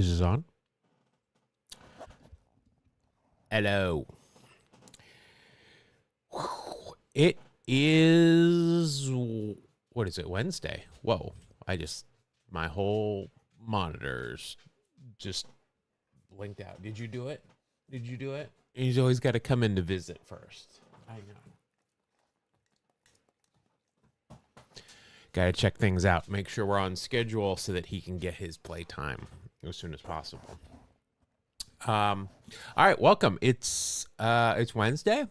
Is this on? Hello. It is, what is it, Wednesday? Whoa. My whole monitors just blinked out. Did you do it? He's always got to come in to visit first. I know. Got to check things out, make sure we're on schedule so that he can get his playtime as soon as possible. All right, welcome. It's Wednesday.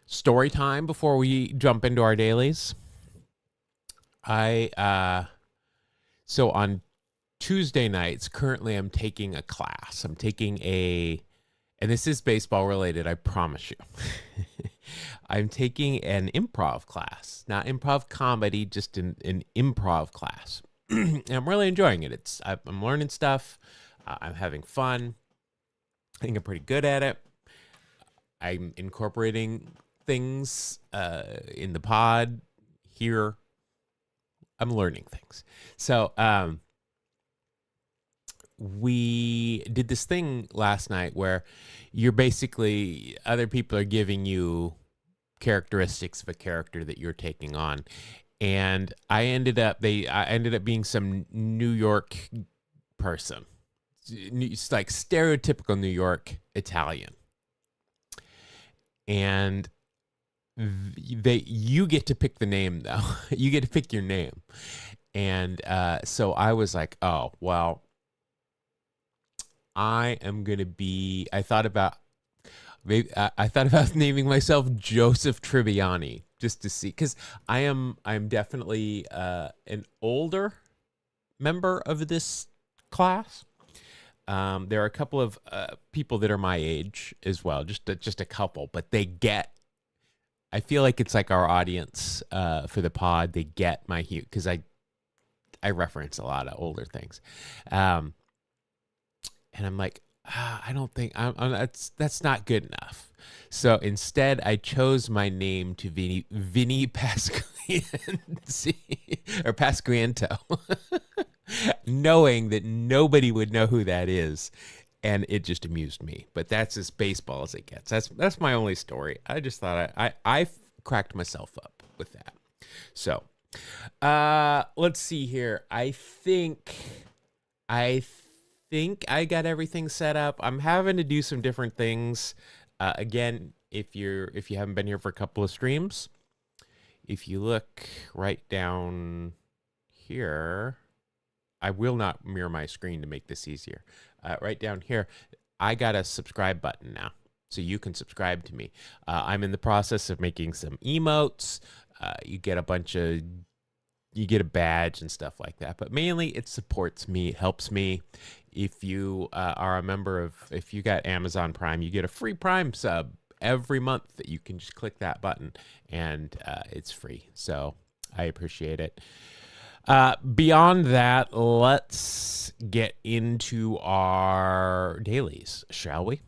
Story time before we jump into our dailies. So on Tuesday nights, currently I'm taking a class. And this is baseball related, I promise you. I'm taking an improv class, not improv comedy, just an improv class. And I'm really enjoying it. I'm learning stuff. I'm having fun. I think I'm pretty good at it. I'm incorporating things in the pod here. I'm learning things. So we did this thing last night where other people are giving you characteristics of a character that you're taking on. And I ended up being some New York person. It's like stereotypical New York Italian. And you get to pick the name though. You get to pick your name. And so I was like, oh, well, I thought about naming myself Joseph Tribbiani just to see, because I'm definitely an older member of this class. There are a couple of people that are my age as well, just a couple, but I feel like it's like our audience for the pod. They get my hue because I reference a lot of older things, and I'm like, I don't think that's not good enough. So instead, I chose my name to Vinny Pasquanto, or Pasquanto, knowing that nobody would know who that is, and it just amused me. But that's as baseball as it gets. That's my only story. I just thought I cracked myself up with that. So let's see here. I think I got everything set up. I'm having to do some different things. Again, if you haven't been here for a couple of streams, if you look right down here, I will not mirror my screen to make this easier. Right down here, I got a subscribe button now, so you can subscribe to me. I'm in the process of making some emotes. You get a badge and stuff like that, but mainly it supports me, it helps me. If you are a member if you got Amazon Prime, you get a free Prime sub every month that you can just click that button, and it's free. So I appreciate it. Beyond that, let's get into our dailies, shall we?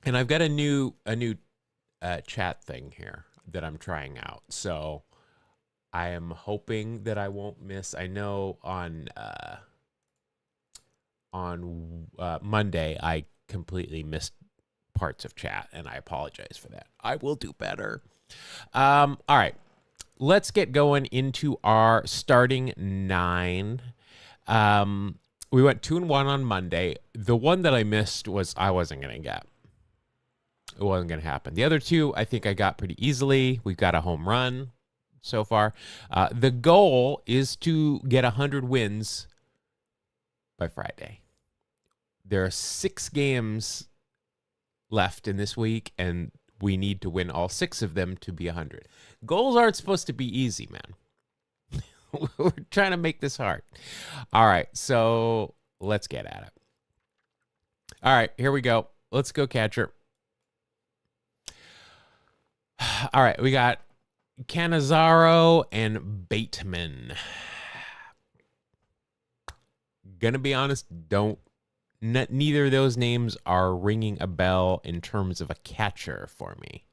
And I've got a new chat thing here that I'm trying out. So I am hoping that I won't miss. I know on Monday I completely missed parts of chat, and I apologize for that. I will do better. All right. Let's get going into our starting nine. We went 2-1 on Monday. The one that I missed I wasn't going to get. It wasn't going to happen. The other two, I think I got pretty easily. We've got a home run so far. The goal is to get 100 wins by Friday. There are 6 games left in this week, and we need to win all 6 of them to be 100. Goals aren't supposed to be easy, man. We're trying to make this hard. All right, so let's get at it. All right, here we go. Let's go, catcher. All right, we got Cannizzaro and Bateman. Gonna be honest, neither of those names are ringing a bell in terms of a catcher for me.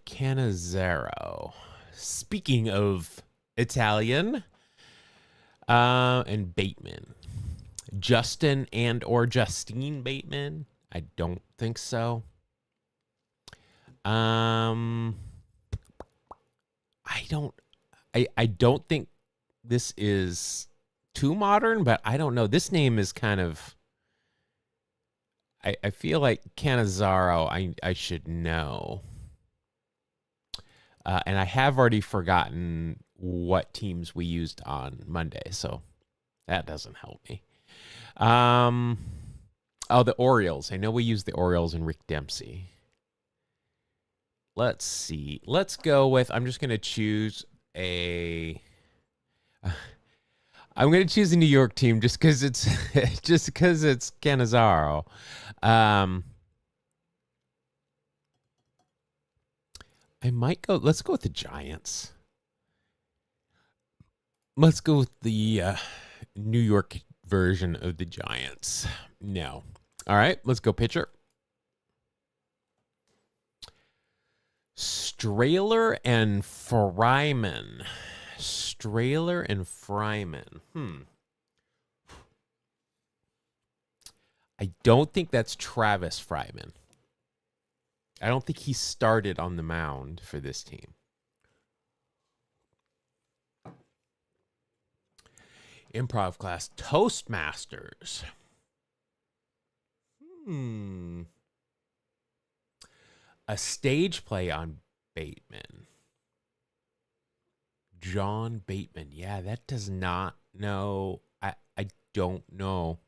Cannizzaro. Speaking of Italian, And Bateman. Justin and or Justine Bateman? I don't think so. I don't think this is too modern, but I don't know. This name is kind of I feel like Cannizzaro I should know. And I have already forgotten what teams we used on Monday, so that doesn't help me. Oh, the Orioles. I know we used the Orioles and Rick Dempsey. Let's see. Let's go with, I'm just going to choose a I'm going to choose a New York team just cuz it's Cannizzaro. I might go, let's go with the Giants. Let's go with the New York version of the Giants. No. All right, let's go pitcher. Strahler and Fryman. Strahler and Fryman. I don't think that's Travis Fryman. I don't think he started on the mound for this team. Improv class. Toastmasters. A stage play on Bateman. John Bateman. Yeah, that does not know. I don't know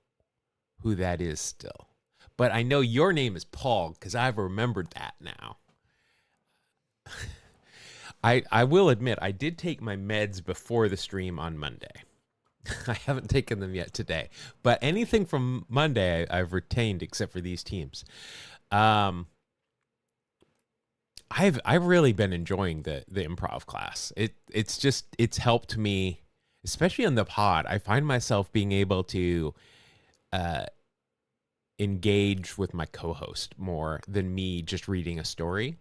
who that is still. But I know your name is Paul because I've remembered that now. I will admit, I did take my meds before the stream on Monday. I haven't taken them yet today. But anything from Monday, I've retained except for these teams. I've really been enjoying the improv class. It's helped me, especially on the pod. I find myself being able to engage with my co-host more than me just reading a story.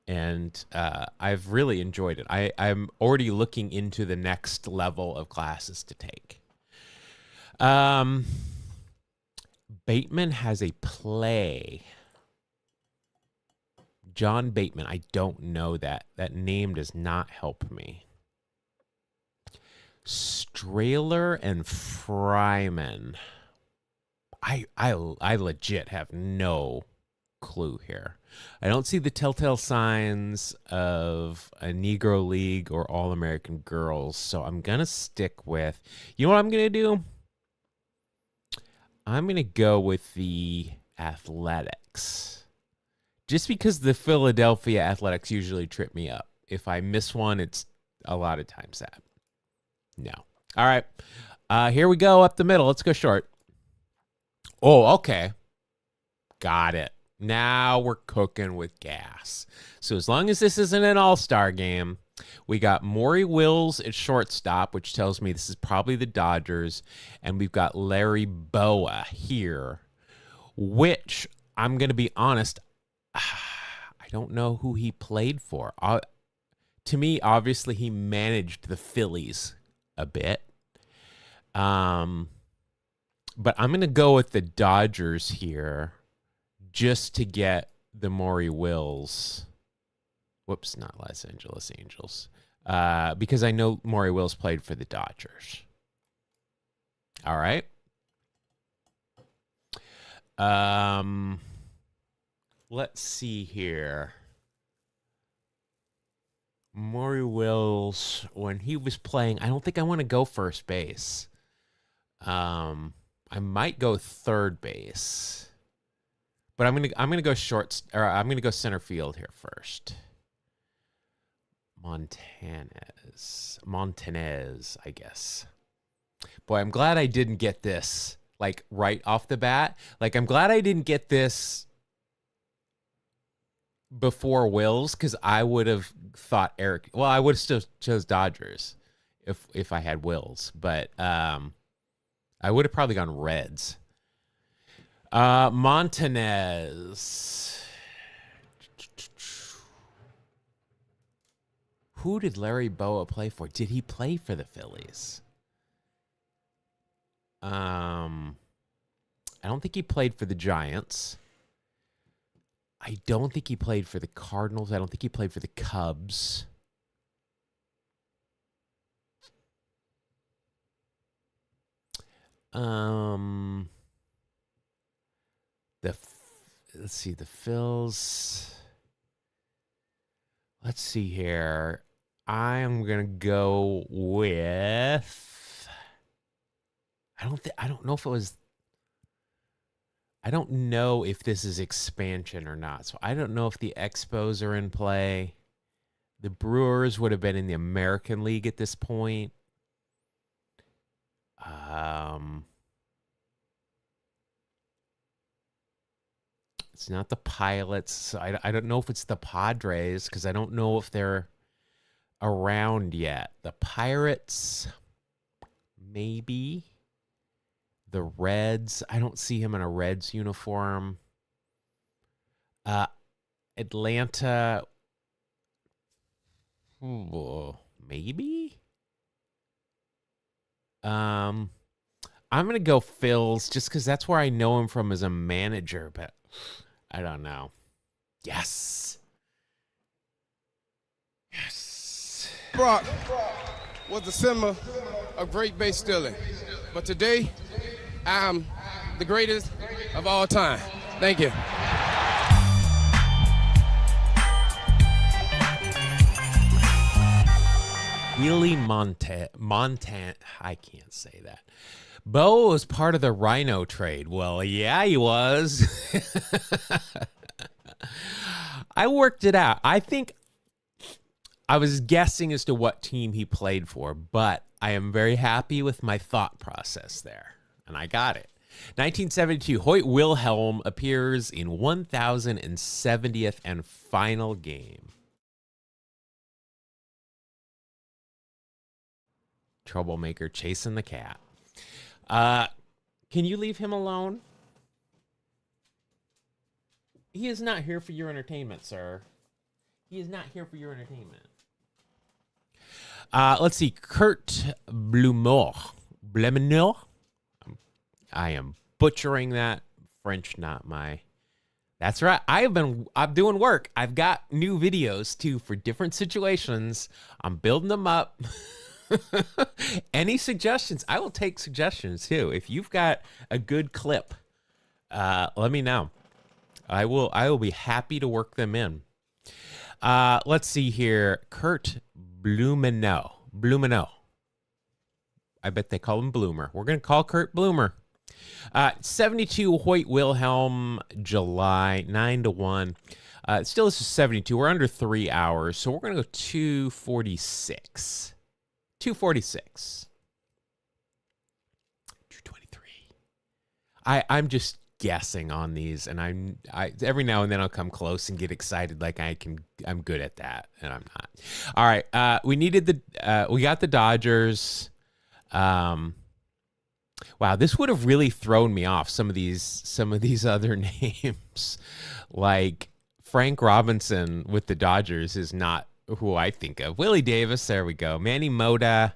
And I've really enjoyed it. I'm already looking into the next level of classes to take. Bateman has a play. John Bateman. I don't know that. That name does not help me. Strahler and Fryman. I legit have no clue here. I don't see the telltale signs of a Negro League or All American Girls, so I'm gonna stick with. You know what I'm gonna do? I'm gonna go with the Athletics, just because the Philadelphia Athletics usually trip me up. If I miss one, it's a lot of times that. No. All right. Here we go up the middle. Let's go short. Oh, okay. Got it. Now we're cooking with gas. So as long as this isn't an all-star game, we got Maury Wills at shortstop, which tells me this is probably the Dodgers. And we've got Larry Boa here, which I'm going to be honest, I don't know who he played for. To me, obviously, he managed the Phillies a bit. But I'm going to go with the Dodgers here just to get the Maury Wills. Whoops, not Los Angeles Angels. Because I know Maury Wills played for the Dodgers. All right. Let's see here. Maury Wills, when he was playing, I don't think I want to go first base. I might go third base. But I'm gonna go I'm gonna go center field here first. Montanez, I guess. Boy, I'm glad I didn't get this like right off the bat. Like I'm glad I didn't get this before Wills, because I would have thought Eric. Well, I would have still chose Dodgers if I had Wills, but I would have probably gone Reds. Montanez. Who did Larry Boa play for? Did he play for the Phillies? I don't think he played for the Giants. I don't think he played for the Cardinals. I don't think he played for the Cubs. Let's see, the Phils. Let's see here. I am gonna go with. I don't know if it was. I don't know if this is expansion or not. So I don't know if the Expos are in play. The Brewers would have been in the American League at this point. It's not the Pilots. So I don't know if it's the Padres because I don't know if they're around yet. The Pirates, maybe. The Reds, I don't see him in a Reds uniform. Atlanta, maybe. I'm gonna go Phils just because that's where I know him from as a manager, but I don't know. Yes. Brock was a symbol of great base stealing, but today I'm the greatest of all time. Thank you. Willie Montan, I can't say that. Bo was part of the Rhino trade. Well, yeah, he was. I worked it out. I think I was guessing as to what team he played for, but I am very happy with my thought process there, and I got it. 1972, Hoyt Wilhelm appears in 1070th and final game. Troublemaker chasing the cat. Can you leave him alone? He is not here for your entertainment, sir. He is not here for your entertainment. Let's see. Kurt Blumenau. I am butchering that. French, not my. That's right. I'm doing work. I've got new videos too for different situations. I'm building them up. Any suggestions? I will take suggestions too. If you've got a good clip, let me know. I will be happy to work them in. Let's see here. Kurt Blumenau. I bet they call him Bloomer. We're going to call Kurt Bloomer. 72 Hoyt Wilhelm, July, 9-1. Still, this is 72. We're under 3 hours, so we're going to go 246. 246. 223. I'm just guessing on these, and I every now and then I'll come close and get excited like I'm good at that, and I'm not. All right, we got the Dodgers. Wow, this would have really thrown me off some of these other names. Like Frank Robinson with the Dodgers is not who I think of. Willie Davis, there we go. Manny Mota,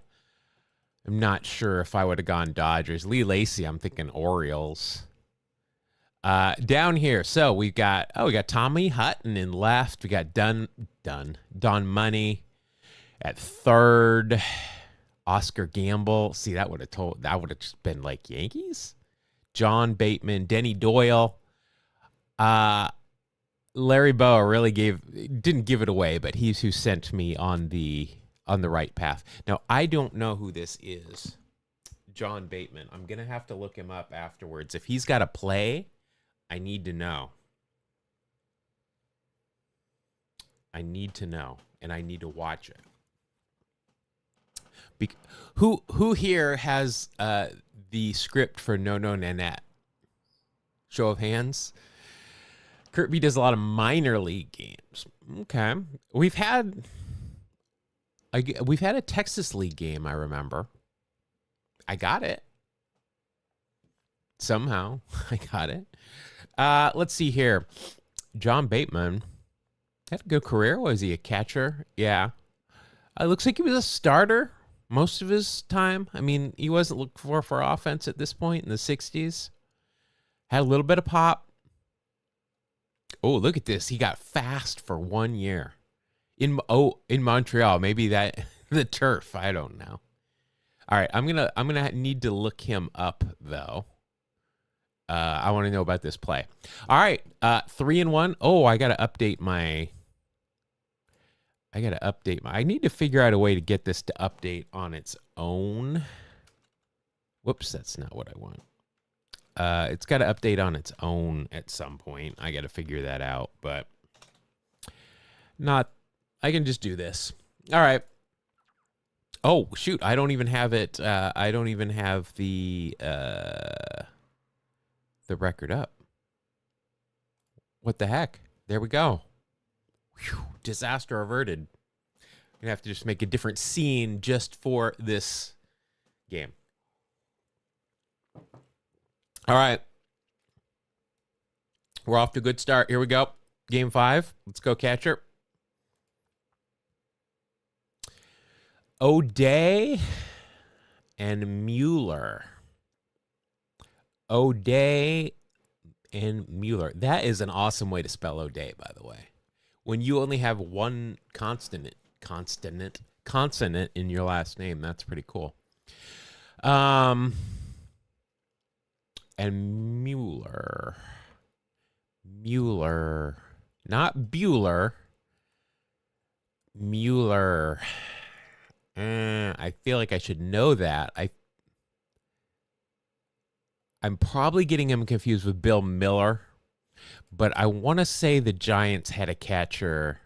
I'm not sure if I would have gone Dodgers. Lee Lacy, I'm thinking Orioles. Down here, so we got Tommy Hutton in left. We got Don Money at third. Oscar Gamble. See, that would have just been like Yankees. John Bateman, Denny Doyle. Larry Boa really didn't give it away, but he's who sent me on the right path. Now, I don't know who this is. John Bateman. I'm going to have to look him up afterwards. If he's got a play, I need to know. I need to know, and I need to watch it. Who here has the script for No No Nanette? Show of hands. Kirby does a lot of minor league games. Okay, we've had a Texas League game. I remember. I got it. Somehow I got it. Let's see here. John Bateman had a good career. Was he a catcher? Yeah. It looks like he was a starter most of his time. I mean, he wasn't looking for offense at this point in the 60s. Had a little bit of pop. Oh, look at this. He got fast for 1 year. In Montreal. Maybe that the turf. I don't know. All right, I'm gonna need to look him up though. I want to know about this play. All right, 3-1. Oh, I gotta update my. I need to figure out a way to get this to update on its own. Whoops, that's not what I want. It's got to update on its own at some point. I got to figure that out, but not. I can just do this. All right. Oh shoot! I don't even have it. I don't even have the record up. What the heck? There we go. Whew, disaster averted. I'm gonna have to just make a different scene just for this game. All right. We're off to a good start. Here we go. Game 5. Let's go, catcher. O'Day and Mueller. O'Day and Mueller. That is an awesome way to spell O'Day, by the way. When you only have one consonant in your last name, that's pretty cool. And Mueller, not Bueller. Mueller. I feel like I should know that. I'm probably getting him confused with Bill Miller, but I want to say the Giants had a catcher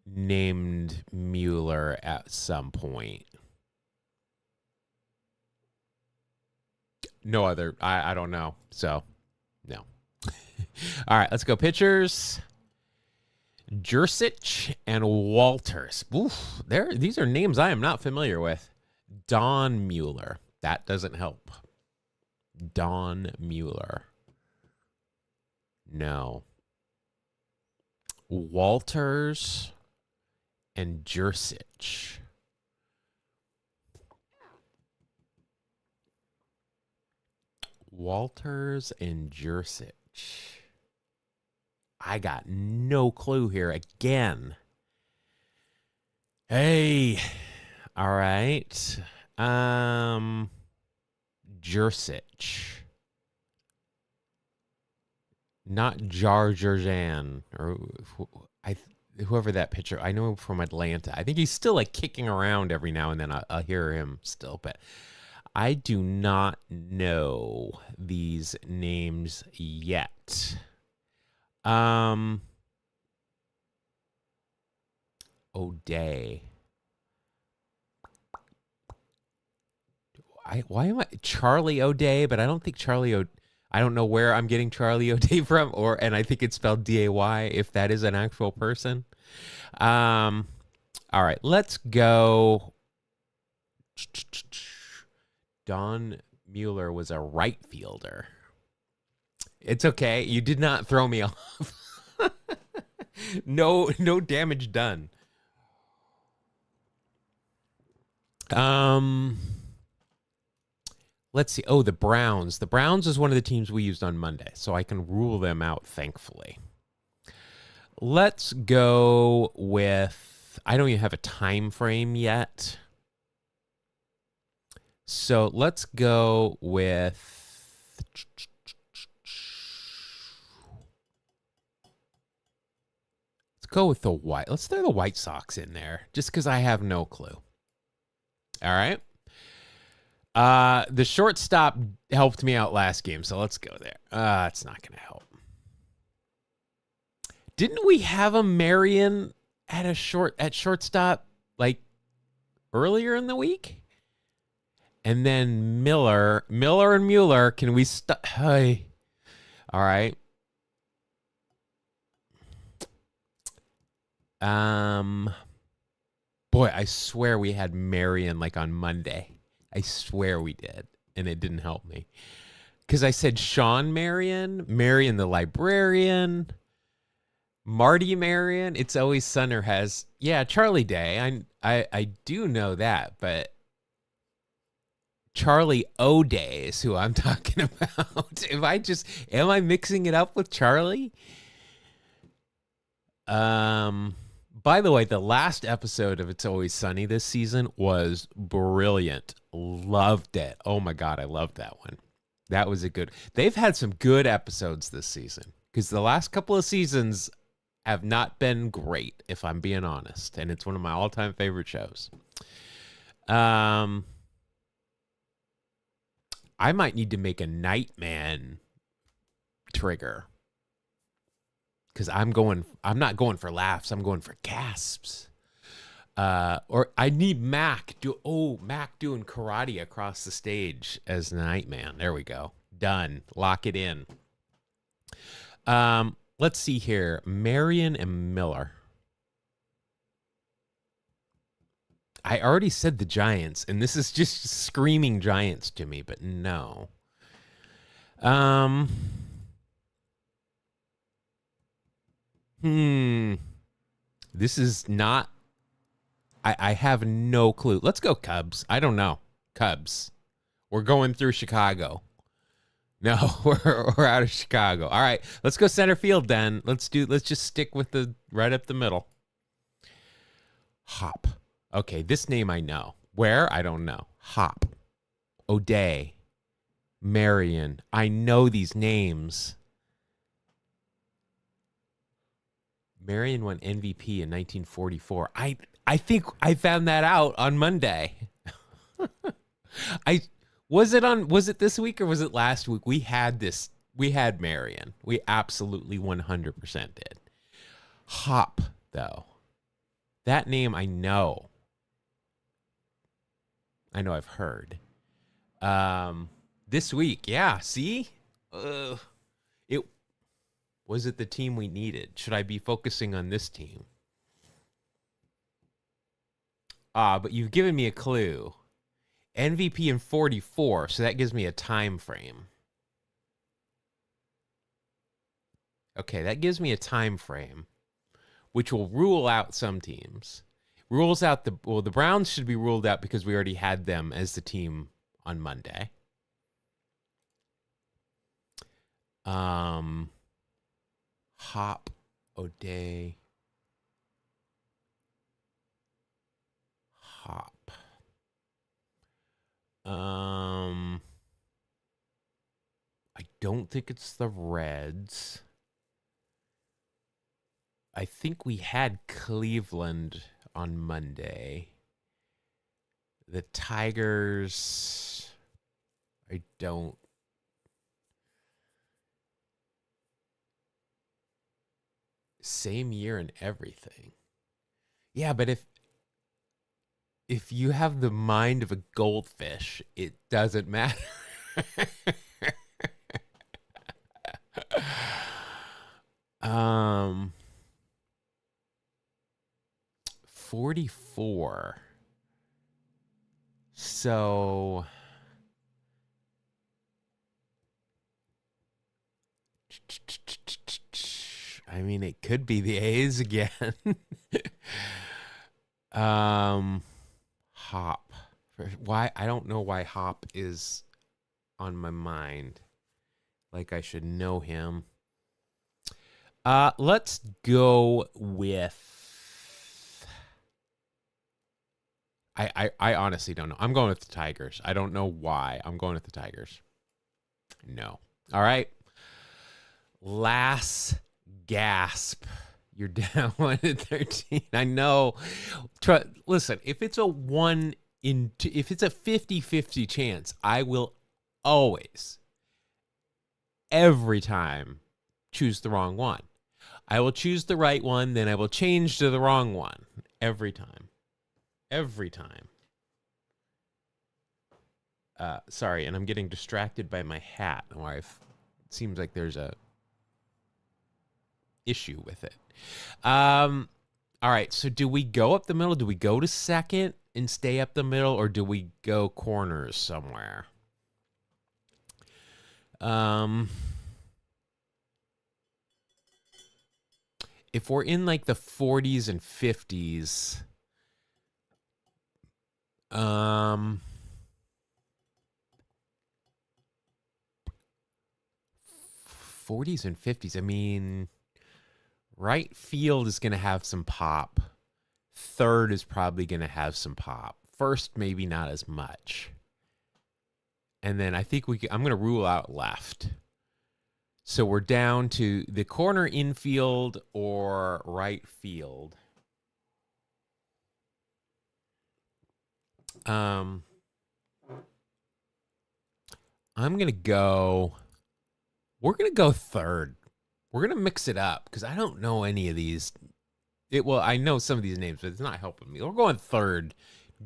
named Mueller at some point. No other. I don't know. So, no. All right, let's go pitchers. Jersich and Walters. Oof, these are names I am not familiar with. Don Mueller. That doesn't help. Don Mueller. No. Walters and Jersich. Walters and Jersich. I got no clue here again. Hey. All right. Jersich. Not Jarjan or whoever that pitcher. I know him from Atlanta. I think he's still like kicking around every now and then. I'll hear him still, but I do not know these names yet. O'Day. Why am I Charlie O'Day? But I don't think I don't know where I'm getting Charlie O'Day from, and I think it's spelled D-A-Y if that is an actual person. All right, let's go. Don Mueller was a right fielder. It's okay. You did not throw me off. No damage done. Let's see. Oh, the Browns. The Browns is one of the teams we used on Monday, so I can rule them out, thankfully. Let's go with, I don't even have a time frame yet. So let's go with, let's go with the White. Let's throw the White Sox in there just because I have no clue. All right. The shortstop helped me out last game, so let's go there. It's not going to help. Didn't we have a Marion at shortstop like earlier in the week? And then Miller and Mueller. Can we stop? Hey, all right. Boy, I swear we had Marion like on Monday. I swear we did, and it didn't help me. Because I said Sean Marion the librarian, Marty Marion. It's always Sunner has, yeah, Charlie Day. I do know that, but Charlie O'Day is who I'm talking about. Am I mixing it up with Charlie? By the way, the last episode of It's Always Sunny this season was brilliant. Loved it. Oh my God, I loved that one. That was a good. They've had some good episodes this season because the last couple of seasons have not been great, if I'm being honest. And it's one of my all-time favorite shows. I might need to make a Nightman trigger. Because I'm not going for laughs. I'm going for gasps. Or I need Mac doing karate across the stage as the Nightman. There we go. Done. Lock it in. Let's see here. Marion and Miller. I already said the Giants, and this is just screaming Giants to me, but no. This is not. I have no clue. Let's go Cubs. I don't know. Cubs. We're going through Chicago. No, we're out of Chicago. All right, let's go center field then. Let's just stick with the right up the middle. Hop. Okay, this name I know. Where? I don't know. Hop. O'Day. Marion. I know these names. Marion won MVP in 1944. I think I found that out on Monday. Was it this week or was it last week? We had Marion. We absolutely 100% did. Hop, though. That name I know. I've heard. This week, yeah, see? Was it the team we needed? Should I be focusing on this team? But you've given me a clue. MVP in 44, so that gives me a time frame. Okay, that gives me a time frame, which will rule out some teams. Rules out the Browns should be ruled out because we already had them as the team on Monday. Hop, O'Day, Hop. I don't think it's the Reds. I think we had Cleveland on Monday. The Tigers, I don't. Same year and everything. Yeah, but if you have the mind of a goldfish, it doesn't matter. 44. So I mean, it could be the A's again. Hop. Why? I don't know why Hop is on my mind. Like I should know him. Let's go with. I honestly don't know. I'm going with the Tigers. I don't know why. I'm going with the Tigers. No. All right. Last gasp. You're down 1-13. I know. Listen, if it's a 50-50 chance, I will always, every time, choose the wrong one. I will choose the right one, then I will change to the wrong one. Every time. Every time. Sorry, and I'm getting distracted by my hat. It seems like there's a issue with it. All right, so do we go up the middle? Do we go to second and stay up the middle, or do we go corners somewhere? If we're in like the 40s and 50s, 40s and 50s. I mean, right field is going to have some pop. Third is probably going to have some pop. First, maybe not as much. And then I think I'm going to rule out left. So we're down to the corner infield or right field. I'm going to go, we're going to go third. We're going to mix it up because I don't know any of these. Well, I know some of these names, but it's not helping me. We're going third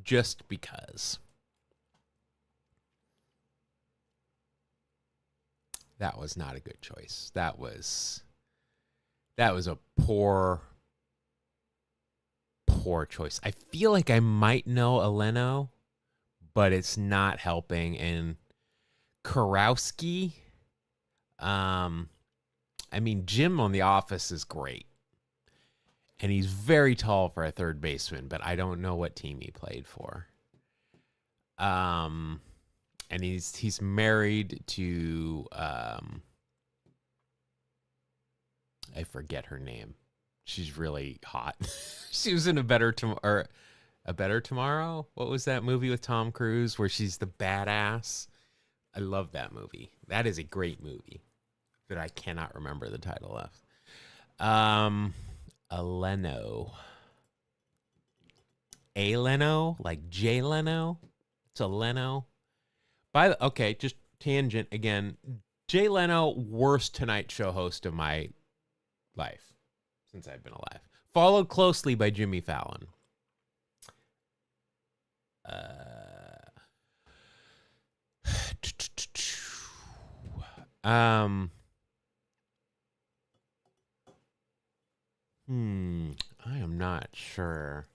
just because. That was not a good choice. That was a poor choice. I feel like I might know Eleno, but it's not helping. And Kurowski, I mean, Jim on The Office is great. And he's very tall for a third baseman, but I don't know what team he played for. And he's married to I forget her name. She's really hot. She was in A Better Tomorrow. What was that movie with Tom Cruise where she's the badass? I love that movie. That is a great movie that I cannot remember the title of. Eleno, like Jay Leno. It's Eleno. Okay, just tangent again. Jay Leno, worst Tonight Show host of my life since I've been alive. Followed closely by Jimmy Fallon. I am not sure.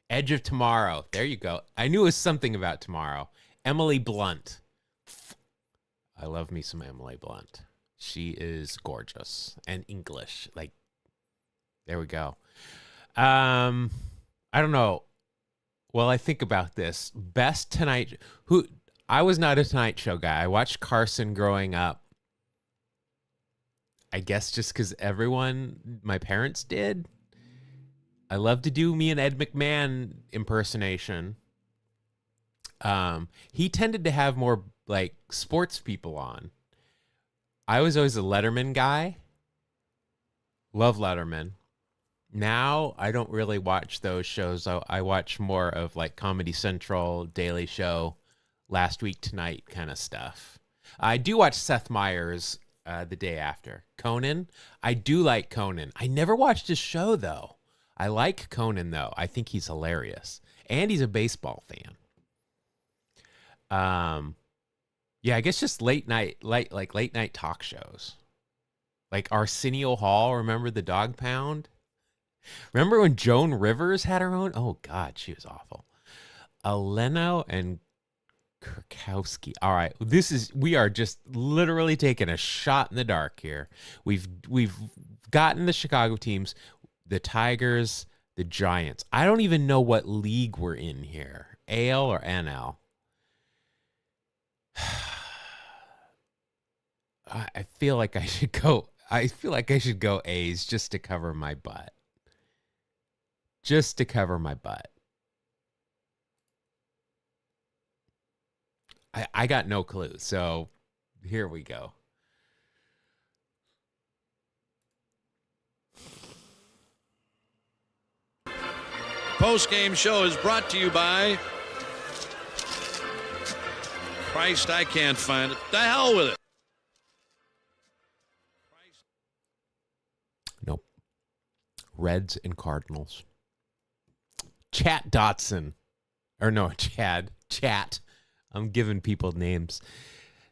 Edge of Tomorrow. There you go. I knew it was something about tomorrow. Emily Blunt. I love me some Emily Blunt. She is gorgeous and English. Like, there we go. I don't know. Well, I think about this. Best Tonight. I was not a Tonight Show guy. I watched Carson growing up. I guess just because my parents did. I love to do me and Ed McMahon impersonation. He tended to have more like sports people on. I was always a Letterman guy. Love Letterman. Now I don't really watch those shows. I watch more of like Comedy Central, Daily Show, Last Week Tonight kind of stuff. I do watch Seth Meyers the day after. Conan. I do like Conan. I never watched his show though. I like Conan though. I think he's hilarious. And he's a baseball fan. Yeah, I guess just late night talk shows. Like Arsenio Hall, remember the Dog Pound? Remember when Joan Rivers had her own? Oh God, she was awful. Eleno and Kurkowski. All right, we are just literally taking a shot in the dark here. We've gotten the Chicago teams, the Tigers, the Giants. I don't even know what league we're in here. AL or NL? I feel like I should go A's just to cover my butt. Just to cover my butt. I got no clue. So here we go. Post-game show is brought to you by Christ, I can't find it. The hell with it. Nope. Reds and Cardinals. Chat Dotson. Or no, Chad. Chat. I'm giving people names.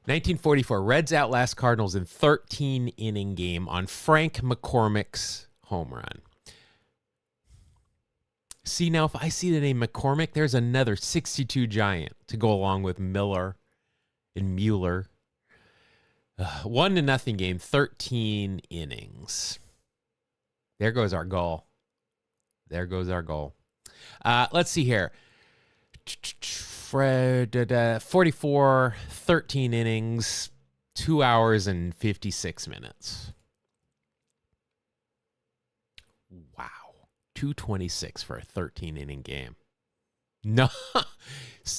1944. Reds outlast Cardinals in 13-inning game on Frank McCormick's home run. See, now if I see the name McCormick, there's another 62 Giant to go along with Miller and Mueller. 1-0 game, 13 innings. There goes our goal. Let's see here. Fred, 44, 13 innings, 2 hours and 56 minutes. Wow. 226 for a 13-inning game. No.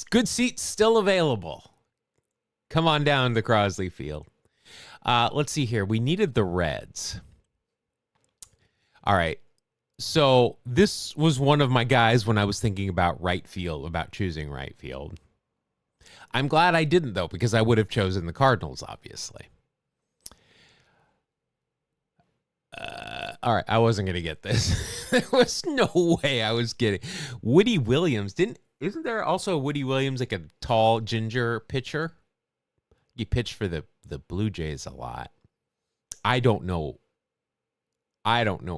Good seats still available. Come on down to Crosley Field. Let's see here. We needed the Reds. All right. So this was one of my guys when I was thinking about right field, about choosing right field. I'm glad I didn't, though, because I would have chosen the Cardinals, obviously. All right, I wasn't going to get this. There was no way I was getting Woody Williams. Isn't there also Woody Williams, like a tall ginger pitcher? He pitched for the Blue Jays a lot. I don't know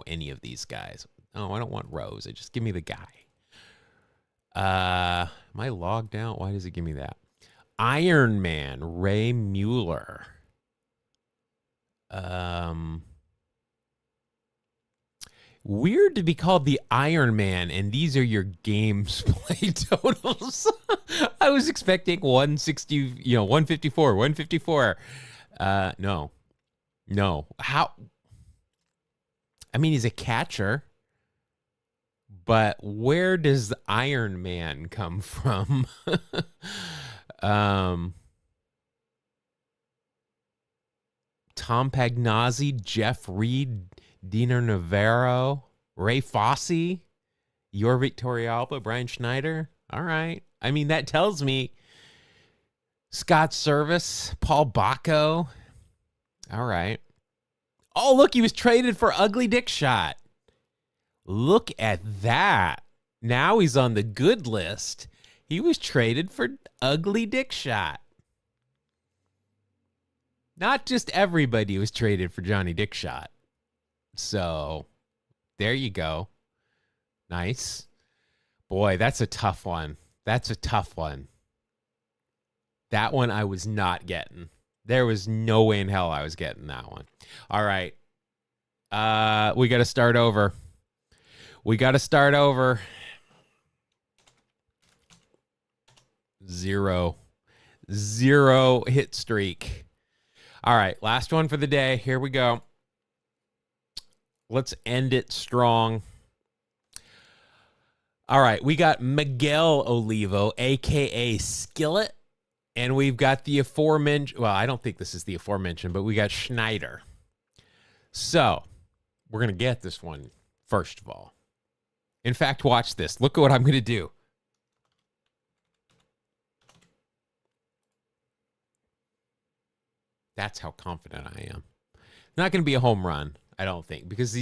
any of these guys. Oh, I don't want Rose. Just give me the guy. Am I logged out? Why does it give me that? Iron Man, Ray Mueller. Weird to be called the Iron Man, and these are your games play totals. I was expecting 160, 154, 154. No. How? I mean, he's a catcher, but where does the Iron Man come from? Tom Pagnozzi, Jeff Reed, Diner Navarro, Ray Fosse, Yor Victorialba, Brian Schneider. All right. I mean, that tells me Scott Service, Paul Bacco. All right. Oh, look, he was traded for Ugly Dick Shot. Look at that. Now he's on the good list. He was traded for Ugly Dick Shot. Not just everybody was traded for Johnny Dick Shot. So, there you go. Nice. Boy, that's a tough one. That one I was not getting. There was no way in hell I was getting that one. All right. We got to start over. Zero hit streak. All right, last one for the day. Here we go. Let's end it strong. All right, we got Miguel Olivo, a.k.a. Skillet, and we've got the aforementioned, well, I don't think this is the aforementioned, but we got Schneider. So, we're going to get this one, first of all. In fact, watch this. Look at what I'm going to do. That's how confident I am. Not going to be a home run, I don't think, because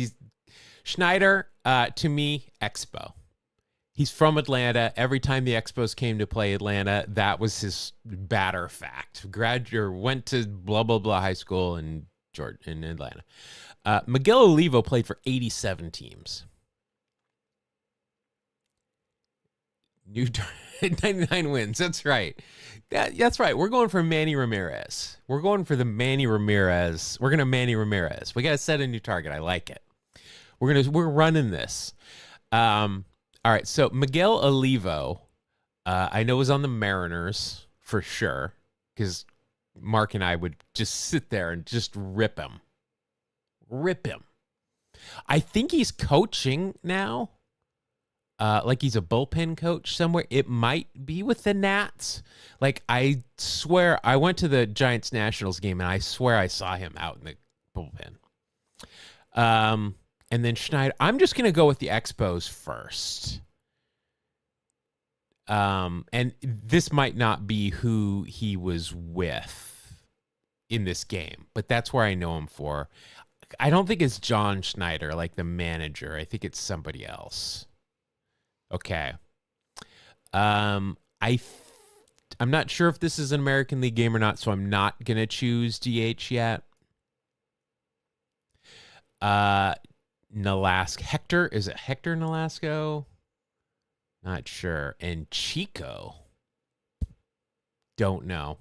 Schneider, to me, Expo. He's from Atlanta. Every time the Expos came to play Atlanta, that was his batter fact. Went to blah, blah, blah high school in Atlanta. Miguel Olivo played for 87 teams. 99 wins. That's right. That's right. We're going for Manny Ramirez. We're going for the Manny Ramirez. We're going to Manny Ramirez. We got to set a new target. I like it. We're running this. All right. So Miguel Olivo, I know was on the Mariners for sure, because Mark and I would just sit there and just rip him. I think he's coaching now. Like he's a bullpen coach somewhere. It might be with the Nats. Like, I swear, I went to the Giants-Nationals game, and I swear I saw him out in the bullpen. And then Schneider. I'm just going to go with the Expos first. And this might not be who he was with in this game, but that's where I know him for. I don't think it's John Schneider, like the manager. I think it's somebody else. Okay. I'm not sure if this is an American League game or not, so I'm not going to choose DH yet. Hector, is it Hector Nolasco? Not sure. And Chico, don't know.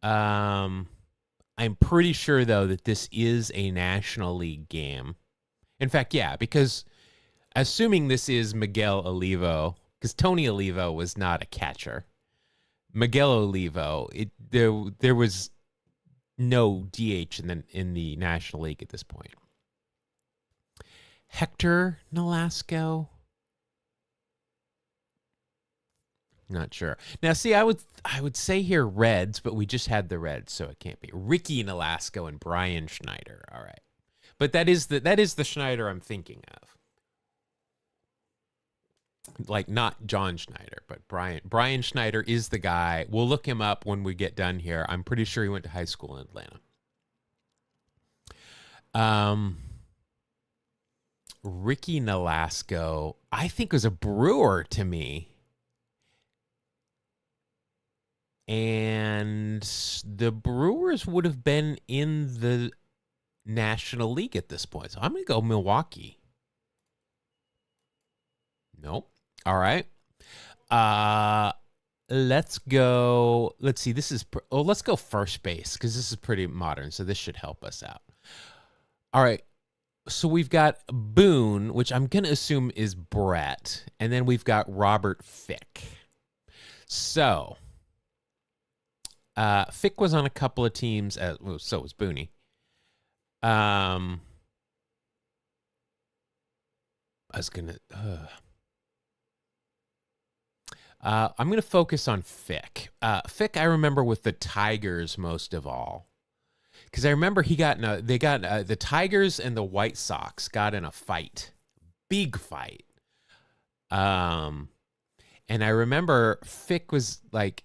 I'm pretty sure, though, that this is a National League game. In fact, yeah, because assuming this is Miguel Olivo, because Tony Olivo was not a catcher. Miguel Olivo. There was no DH in the National League at this point. Hector Nolasco. Not sure. Now, see, I would say here Reds, but we just had the Reds, so it can't be. Ricky Nolasco and Brian Schneider. All right, but that is the Schneider I'm thinking of. Like not John Schneider, but Brian Schneider is the guy. We'll look him up when we get done here. I'm pretty sure he went to high school in Atlanta. Ricky Nolasco, I think, was a Brewer to me. And the Brewers would have been in the National League at this point. So I'm going to go Milwaukee. Nope. All right. Let's go. Let's see. Let's go first base because this is pretty modern. So this should help us out. All right. So we've got Boone, which I'm going to assume is Brett. And then we've got Robert Fick. So Fick was on a couple of teams. So was Booney. I was going to... I'm going to focus on Fick. Fick, I remember with the Tigers most of all, because I remember the Tigers and the White Sox got in a fight, big fight. And I remember Fick was like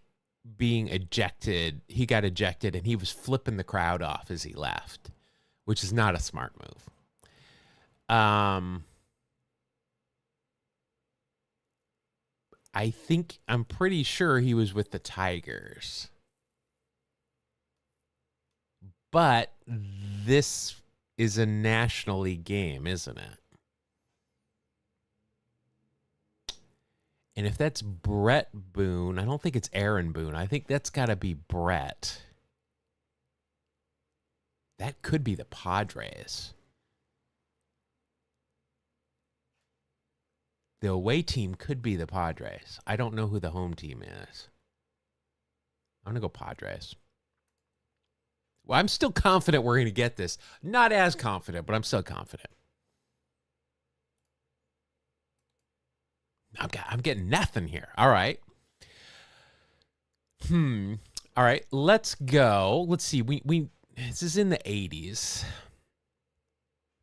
being ejected. He got ejected, and he was flipping the crowd off as he left, which is not a smart move. I'm pretty sure he was with the Tigers. But this is a National League game, isn't it? And if that's Brett Boone, I don't think it's Aaron Boone. I think that's got to be Brett. That could be the Padres. The away team could be the Padres. I don't know who the home team is. I'm going to go Padres. Well, I'm still confident we're going to get this. Not as confident, but I'm still confident. I'm getting nothing here. All right. All right, let's go. Let's see. This is in the 80s.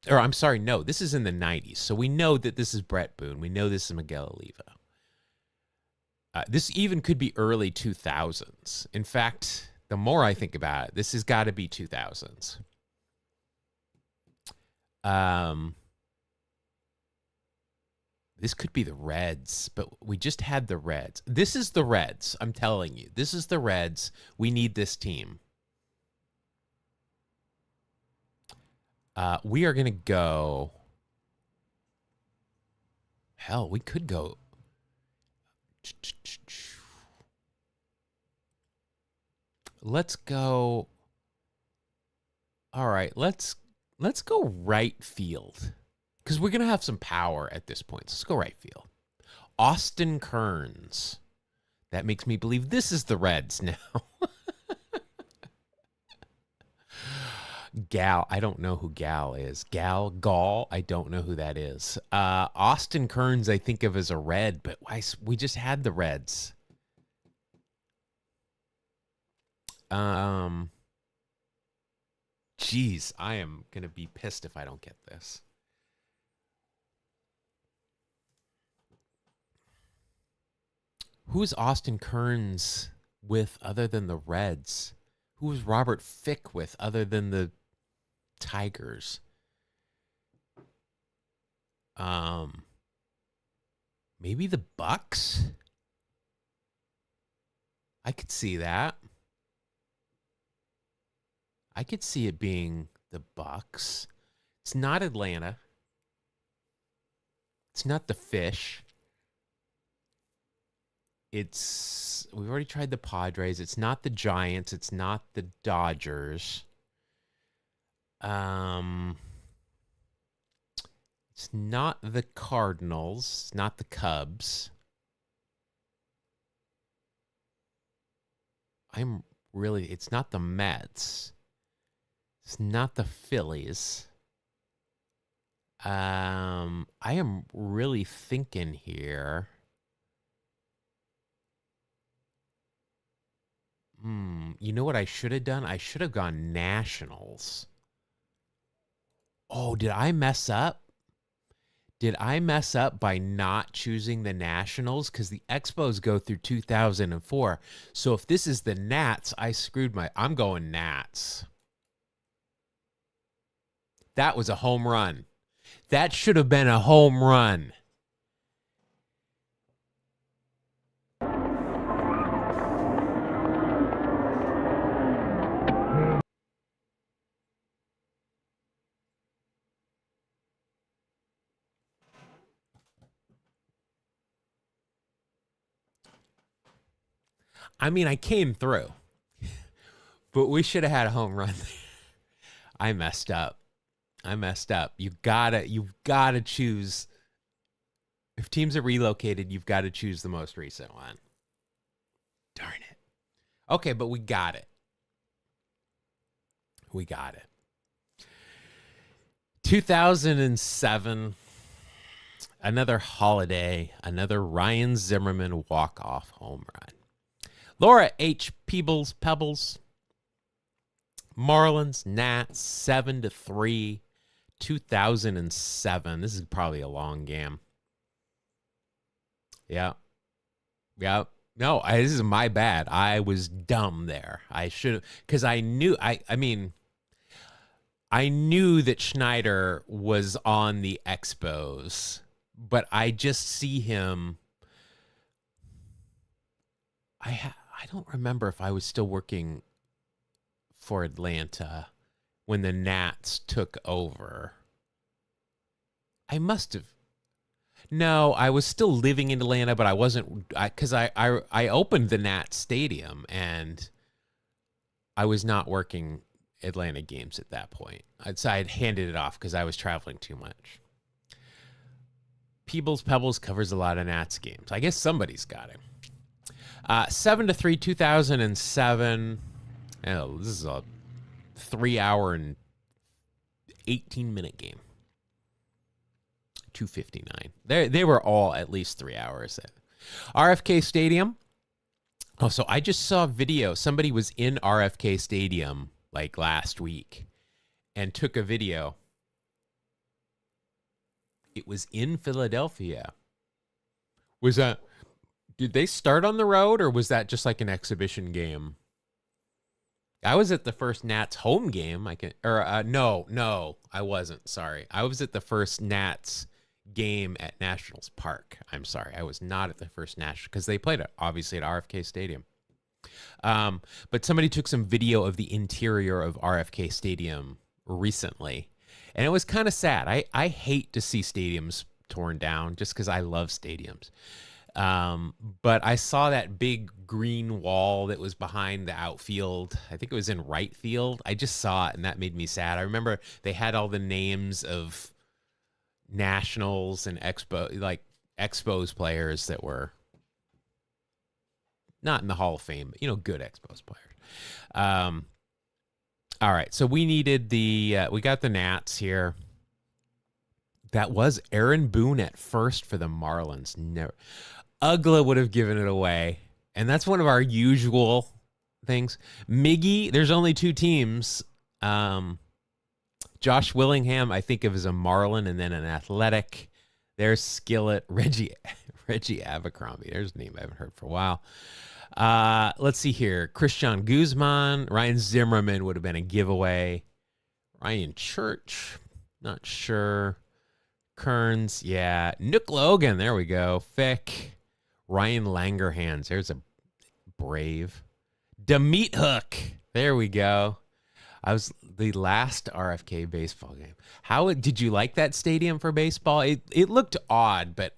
Or I'm sorry, no, this is in the 90s. So we know that this is Brett Boone. We know this is Miguel Olivo. This even could be early 2000s. In fact, the more I think about it, this has got to be 2000s. This could be the Reds, but we just had the Reds. This is the Reds, I'm telling you. This is the Reds. We need this team. We are going to go... Hell, we could go... Let's go... All right, let's go right field. Because we're going to have some power at this point. So let's go right field. Austin Kearns. That makes me believe this is the Reds now. Gal, I don't know who Gal is. Gall, I don't know who that is. Austin Kearns, I think of as a Red, but we just had the Reds. Geez, I am going to be pissed if I don't get this. Who's Austin Kearns with other than the Reds? Who was Robert Fick with other than the Tigers? Maybe the Bucks? I could see that. I could see it being the Bucks. It's not Atlanta. It's not the Fish. We've already tried the Padres. It's not the Giants. It's not the Dodgers. It's not the Cardinals. It's not the Cubs. it's not the Mets. It's not the Phillies. I am really thinking here. You know what I should have done? I should have gone Nationals. Oh, did I mess up? Did I mess up by not choosing the Nationals? Because the Expos go through 2004. So if this is the Nats, I'm going Nats. That was a home run. That should have been a home run. I mean, I came through, but we should have had a home run. I messed up. You've gotta choose. If teams are relocated, you've got to choose the most recent one. Darn it. Okay, but we got it. 2007, another holiday, another Ryan Zimmerman walk-off home run. Laura H. Pebbles. Marlins, Nats, 7-3, 2007. This is probably a long game. Yeah. No, this is my bad. I was dumb there. I should have, because I knew, I knew that Schneider was on the Expos, but I just see him. I don't remember if I was still working for Atlanta when the Nats took over. I must have. No, I was still living in Atlanta, but I wasn't, because I opened the Nats Stadium and I was not working Atlanta games at that point. So I had handed it off because I was traveling too much. Pebbles covers a lot of Nats games. I guess somebody's got him. 7-3, 2007. Oh, this is a 3-hour and 18-minute game. 2:59. They were all at least 3 hours. RFK Stadium. Oh, so I just saw a video. Somebody was in RFK Stadium like last week and took a video. It was in Philadelphia. Did they start on the road, or was that just like an exhibition game? I was at the first Nats home game. No, I wasn't. Sorry. I was at the first Nats game at Nationals Park. I'm sorry. I was not at the first National, because they played it obviously at RFK Stadium. But somebody took some video of the interior of RFK Stadium recently, and it was kind of sad. I hate to see stadiums torn down just because I love stadiums. But I saw that big green wall that was behind the outfield. I think it was in right field. I just saw it, and that made me sad. I remember they had all the names of Nationals and Expos players that were not in the Hall of Fame, but, good Expos players. All right. So we needed we got the Nats here. That was Aaron Boone at first for the Marlins. Never. Ugla would have given it away. And that's one of our usual things. Miggy, there's only two teams. Josh Willingham, I think of as a Marlin and then an Athletic. There's Skillet. Reggie Abercrombie. There's a name I haven't heard for a while. Let's see here. Christian Guzman. Ryan Zimmerman would have been a giveaway. Ryan Church. Not sure. Kearns. Yeah. Nook Logan. There we go. Fick. Ryan Langerhans. There's a Brave. Demeet Hook. There we go. I was the last RFK baseball game. How did you like that stadium for baseball? It looked odd, but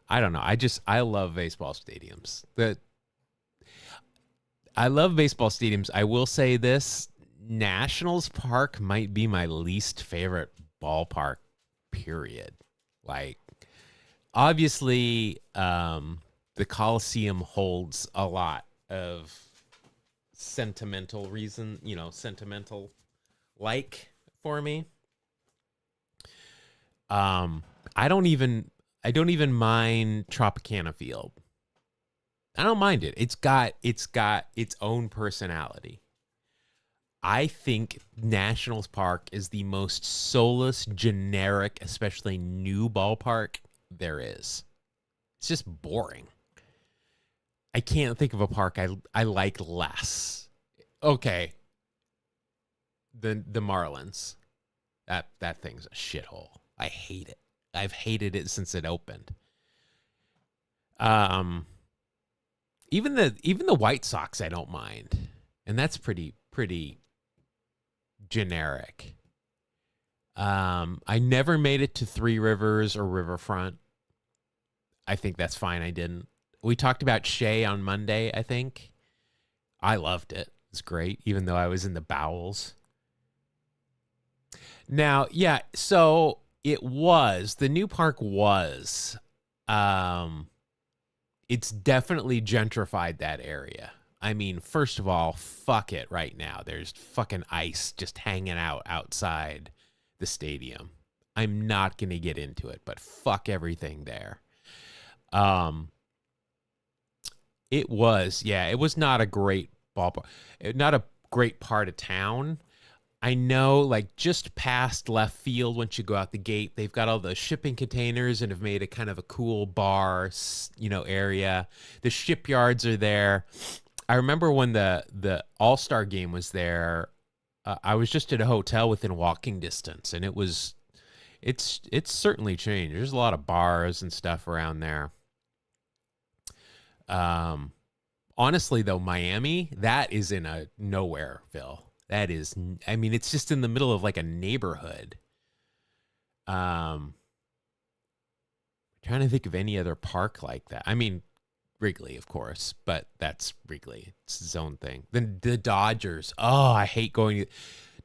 I don't know. I love baseball stadiums. I love baseball stadiums. I will say this: Nationals Park might be my least favorite ballpark. Period. Like, obviously, the Coliseum holds a lot of sentimental reason, sentimental like for me. I don't even mind Tropicana Field. I don't mind it. It's got its own personality. I think Nationals Park is the most soulless, generic, especially new ballpark there is. It's just boring. I can't think of a park I like less. Okay. The Marlins. That thing's a shithole. I hate it. I've hated it since it opened. Even the White Sox I don't mind. And that's pretty generic. I never made it to Three Rivers or Riverfront. I think that's fine. I didn't. We talked about Shea on Monday, I think. I loved it. It's great, even though I was in the bowels. Now, yeah, so the new park was, it's definitely gentrified that area. I mean, first of all, fuck it right now. There's fucking ice just hanging out outside the stadium. I'm not going to get into it, but fuck everything there. It was not a great ballpark, not a great part of town. I know, like, just past left field, once you go out the gate, they've got all the shipping containers and have made a kind of a cool bar, area. The shipyards are there. I remember when the All-Star game was there, I was just at a hotel within walking distance, and it's certainly changed. There's a lot of bars and stuff around there. Honestly, though, Miami, that is in a nowhereville. That is, I mean, it's just in the middle of like a neighborhood. Trying to think of any other park like that. I mean, Wrigley, of course, but that's Wrigley. It's its own thing. Then the Dodgers. Oh, I hate going to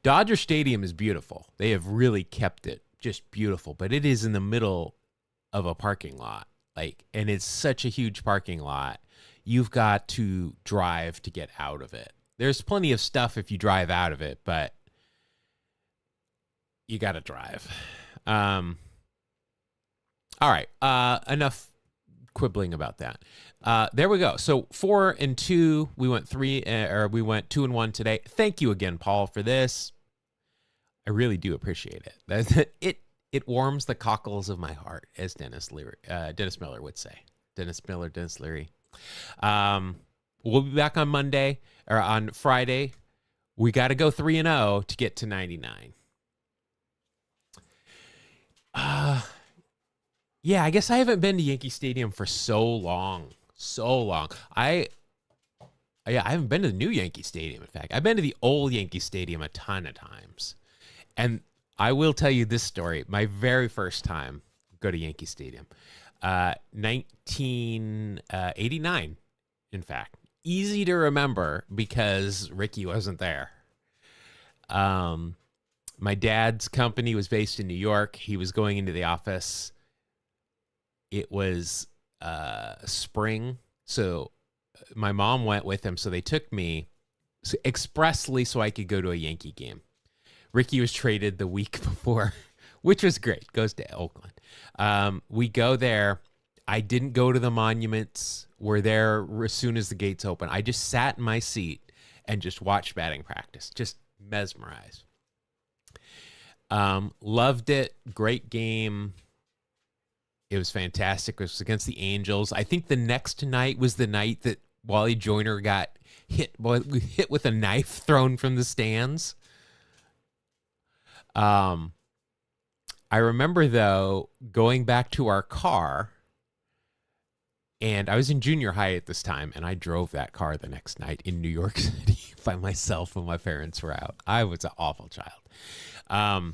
Dodger Stadium is beautiful. They have really kept it just beautiful, but it is in the middle of a parking lot. And it's such a huge parking lot. You've got to drive to get out of it. There's plenty of stuff if you drive out of it, but you got to drive. All right. Enough quibbling about that. There we go. So 4-2, we went 2-1 today. Thank you again, Paul, for this. I really do appreciate it. It warms the cockles of my heart, as Dennis Miller would say. Dennis Leary. We'll be back on Monday or on Friday. We got to go 3-0 to get to 99. Yeah, I guess I haven't been to Yankee Stadium for so long. I haven't been to the new Yankee Stadium. In fact, I've been to the old Yankee Stadium a ton of times. And I will tell you this story. My very first time go to Yankee Stadium, 1989, in fact. Easy to remember because Ricky wasn't there. My dad's company was based in New York. He was going into the office. It was spring, so my mom went with him. So they took me expressly so I could go to a Yankee game. Ricky was traded the week before, which was great. Goes to Oakland. We go there. I didn't go to the monuments. We're there as soon as the gates open. I just sat in my seat and just watched batting practice. Just mesmerized. Loved it. Great game. It was fantastic. It was against the Angels. I think the next night was the night that Wally Joyner got hit with a knife thrown from the stands. I remember, though, going back to our car, and I was in junior high at this time, and I drove that car the next night in New York City by myself when my parents were out. I was an awful child. I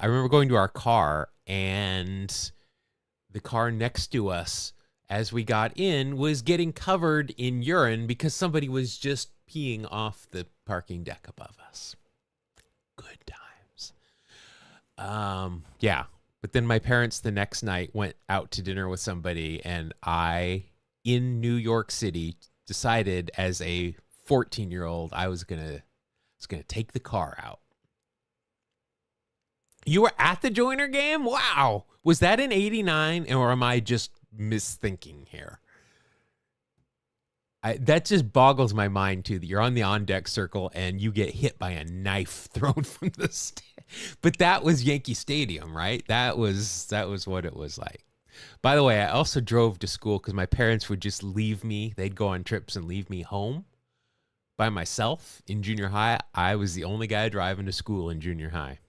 remember going to our car, and the car next to us, as we got in, was getting covered in urine because somebody was just peeing off the parking deck above us. Good times. Yeah. But then my parents the next night went out to dinner with somebody, and I, in New York City, decided as a 14-year-old I was gonna take the car out. You were at the Joyner game? Wow. Was that in 89, or am I just misthinking here? That just boggles my mind, too, that you're on the on-deck circle and you get hit by a knife thrown from the stand. But that was Yankee Stadium, right? That was what it was like. By the way, I also drove to school because my parents would just leave me. They'd go on trips and leave me home by myself in junior high. I was the only guy driving to school in junior high.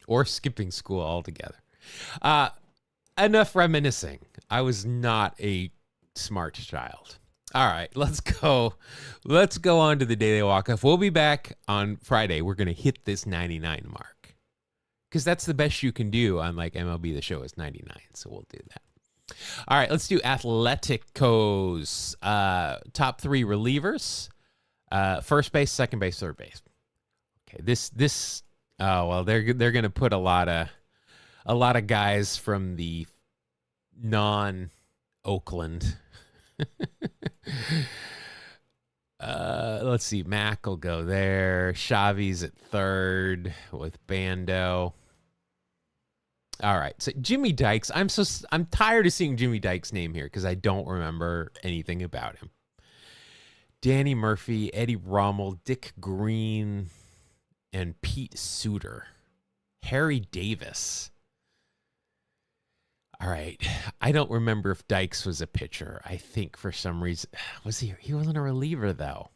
Or skipping school altogether. Enough reminiscing. I was not a smart child. All right, let's go. Let's go on to the Daily Walk-Off. We'll be back on Friday. We're going to hit this 99 mark. Because that's the best you can do on like MLB The Show is 99. So we'll do that. All right, let's do Atleticos. Top 3 relievers. First base, second base, third base. Okay, this oh well, they're gonna put a lot of guys from the non-Oakland. Let's see. Mac will go there. Chavy's at third with Bando. All right. So Jimmy Dykes. I'm tired of seeing Jimmy Dykes' name here because I don't remember anything about him. Danny Murphy, Eddie Rommel, Dick Green, and Pete Suter. Harry Davis. All right. I don't remember if Dykes was a pitcher. I think for some reason was he? He wasn't a reliever though.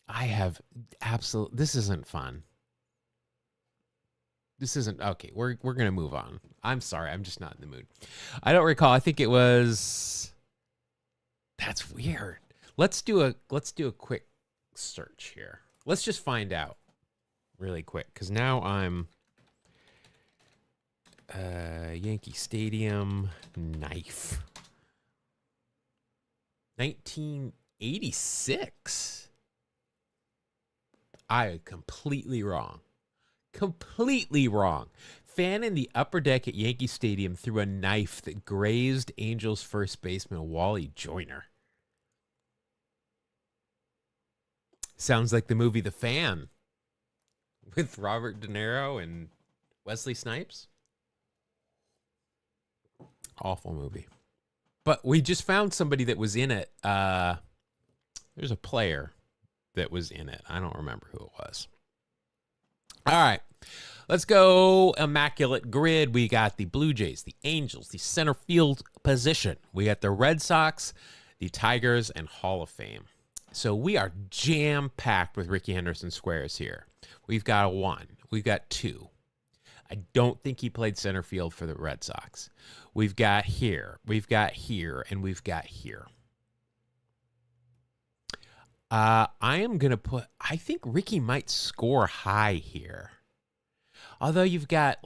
I have absolute. This isn't fun. This isn't okay. We're gonna move on. I'm sorry. I'm just not in the mood. I don't recall. I think it was. That's weird. Let's do a quick search here. Let's just find out really quick because now I'm. Yankee Stadium knife. 1986. I completely wrong. Completely wrong. Fan in the upper deck at Yankee Stadium threw a knife that grazed Angels first baseman Wally Joyner. Sounds like the movie The Fan with Robert De Niro and Wesley Snipes. Awful movie. But we just found somebody that was in it. There's a player that was in it. I don't remember who it was. All right. Let's go immaculate grid. We got the Blue Jays, the Angels, the center field position. We got the Red Sox, the Tigers, and Hall of Fame. So we are jam-packed with Ricky Henderson squares here. We've got a 1. We've got 2. I don't think he played center field for the Red Sox. We've got here, and we've got here. I am going to put, I think Ricky might score high here. Although you got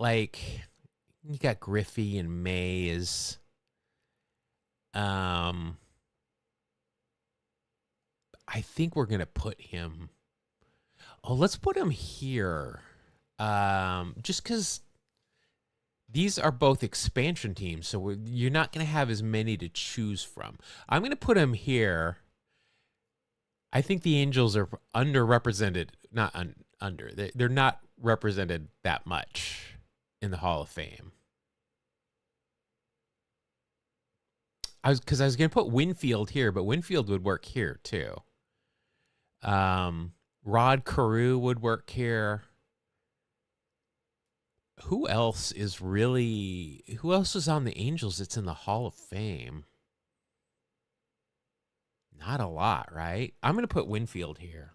Griffey and Mays. I think we're going to put him. Oh, let's put him here. Just because these are both expansion teams, so you're not going to have as many to choose from. I'm going to put him here. I think the Angels are underrepresented. Not under. They're not represented that much in the Hall of Fame. I was going to put Winfield here, but Winfield would work here too. Rod Carew would work here. Who else is on the Angels that's in the Hall of Fame? Not a lot, right? I'm going to put Winfield here.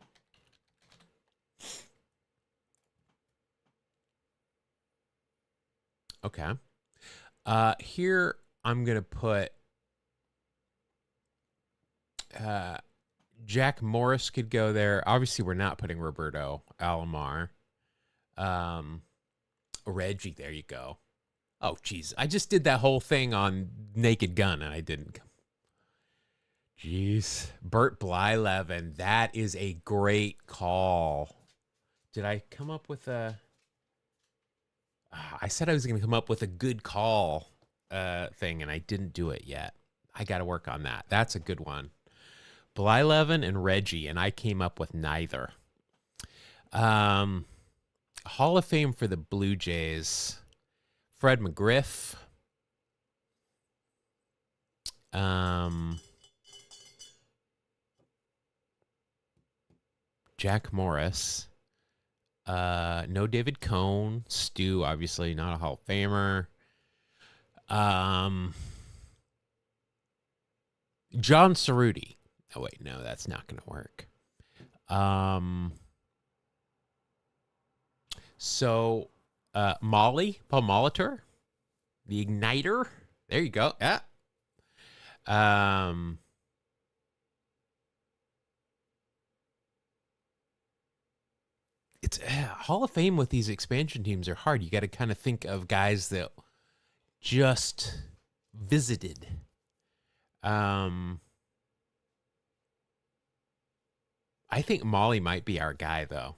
Okay. Here I'm going to put Jack Morris could go there. Obviously, we're not putting Roberto Alomar. Reggie, there you go. Oh, geez. I just did that whole thing on Naked Gun, and I didn't. Jeez. Bert Blyleven. That is a great call. Did I come up with a... I said I was going to come up with a good call thing, and I didn't do it yet. I got to work on that. That's a good one. Blyleven and Reggie, and I came up with neither. Hall of Fame for the Blue Jays. Fred McGriff. Jack Morris. No David Cone. Stu, obviously not a Hall of Famer. John Cerruti. Oh wait, no, that's not going to work. So Molly, Paul Molitor, the Igniter. There you go. Yeah. It's Hall of Fame with these expansion teams are hard. You got to kind of think of guys that just visited. I think Molly might be our guy, though.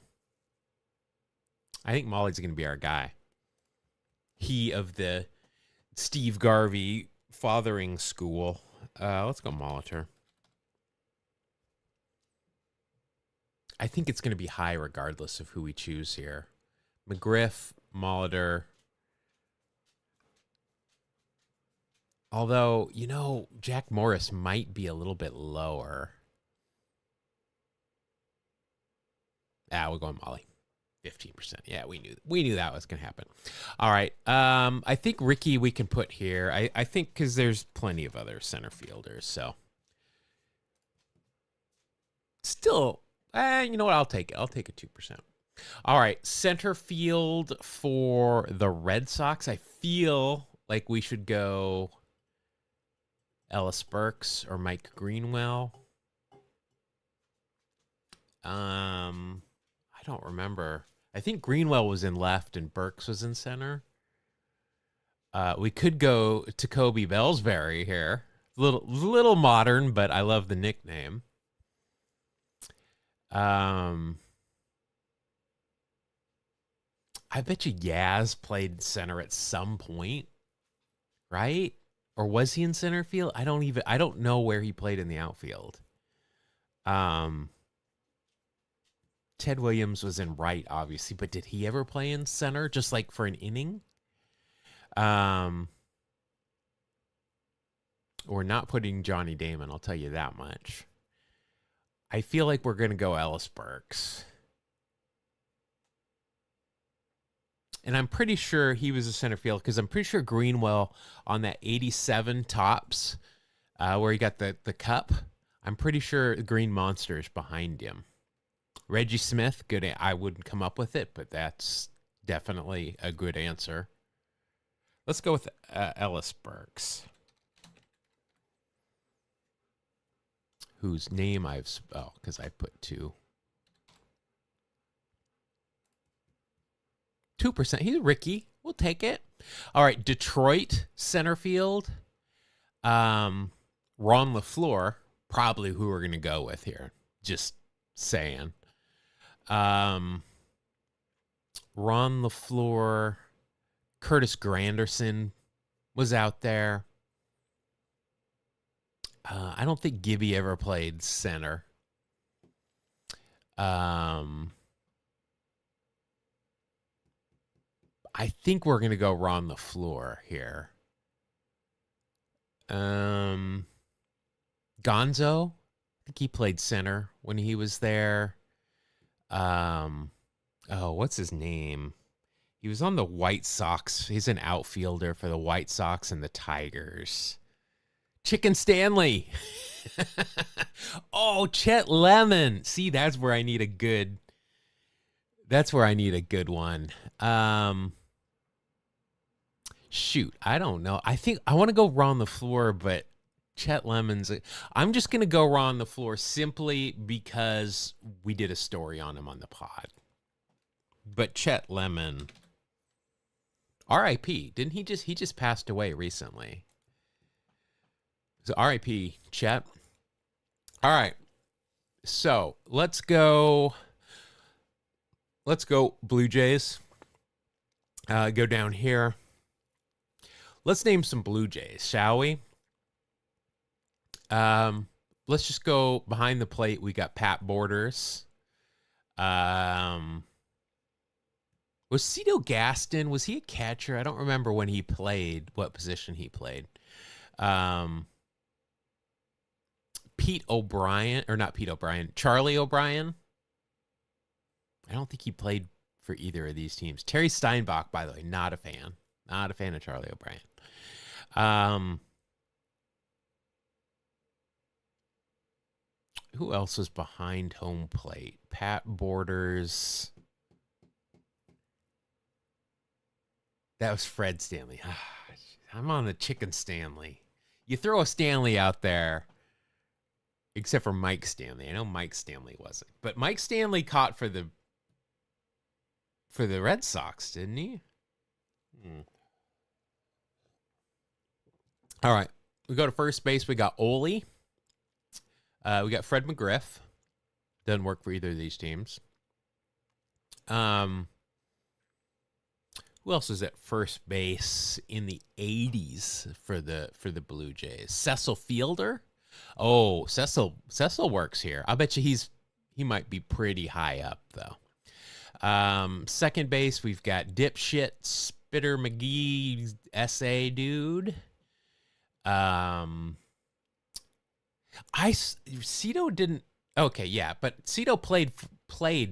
I think Molly's going to be our guy. He of the Steve Garvey fathering school. Let's go Molitor. I think it's going to be high regardless of who we choose here. McGriff, Molitor. Although, you know, Jack Morris might be a little bit lower. We're going Molly. 15%. Yeah, we knew that was going to happen. All right. I think Ricky we can put here. I think because there's plenty of other center fielders. So still, you know what? I'll take it. I'll take a 2%. All right. Center field for the Red Sox. I feel like we should go Ellis Burks or Mike Greenwell. I don't remember. I think Greenwell was in left and Burks was in center. We could go to Kobe Bellsbury here. Little modern, but I love the nickname. I bet you Yaz played center at some point, right? Or was he in center field? I don't know where he played in the outfield. Ted Williams was in right, obviously, but did he ever play in center just like for an inning? We're not putting Johnny Damon, I'll tell you that much. I feel like we're going to go Ellis Burks. And I'm pretty sure he was a center field because I'm pretty sure Greenwell on that 87 tops where he got the cup, I'm pretty sure Green Monster's behind him. Reggie Smith, good. I wouldn't come up with it, but that's definitely a good answer. Let's go with Ellis Burks, whose name because I put 2%. He's Ricky. We'll take it. All right, Detroit center field. Ron LaFleur, probably who we're gonna go with here. Just saying. Ron LaFleur, Curtis Granderson was out there. I don't think Gibby ever played center. I think we're gonna go Ron LaFleur here. Gonzo, I think he played center when he was there. What's his name? He was on the White Sox. He's an outfielder for the White Sox and the Tigers. Chicken Stanley. Oh, Chet Lemon. See, that's where I need a good one. Shoot, I don't know. I think I want to go Ron LaFleur, but Chet Lemon's. I'm just going to go Ron LaFleur simply because we did a story on him on the pod. But Chet Lemon, R.I.P. Didn't he just passed away recently? So R.I.P. Chet. All right. So let's go Blue Jays. Go down here. Let's name some Blue Jays, shall we? Let's just go behind the plate. We got Pat Borders. Was Cito Gaston? Was he a catcher? I don't remember when he played. What position he played? Pete O'Brien, or not Pete O'Brien, Charlie O'Brien. I don't think he played for either of these teams. Terry Steinbach, by the way, not a fan. Not a fan of Charlie O'Brien. Who else was behind home plate? Pat Borders. That was Fred Stanley. I'm on the chicken Stanley. You throw a Stanley out there, except for Mike Stanley. I know Mike Stanley wasn't, but Mike Stanley caught for the Red Sox, didn't he? All right, we go to first base. We got Ole. We got Fred McGriff. Doesn't work for either of these teams. Who else was at first base in the 80s for the Blue Jays? Cecil Fielder. Oh, Cecil works here. I bet you he might be pretty high up though. Second base, we've got dipshit Spitter McGee, SA dude. Cito didn't. Okay, yeah, but Cito played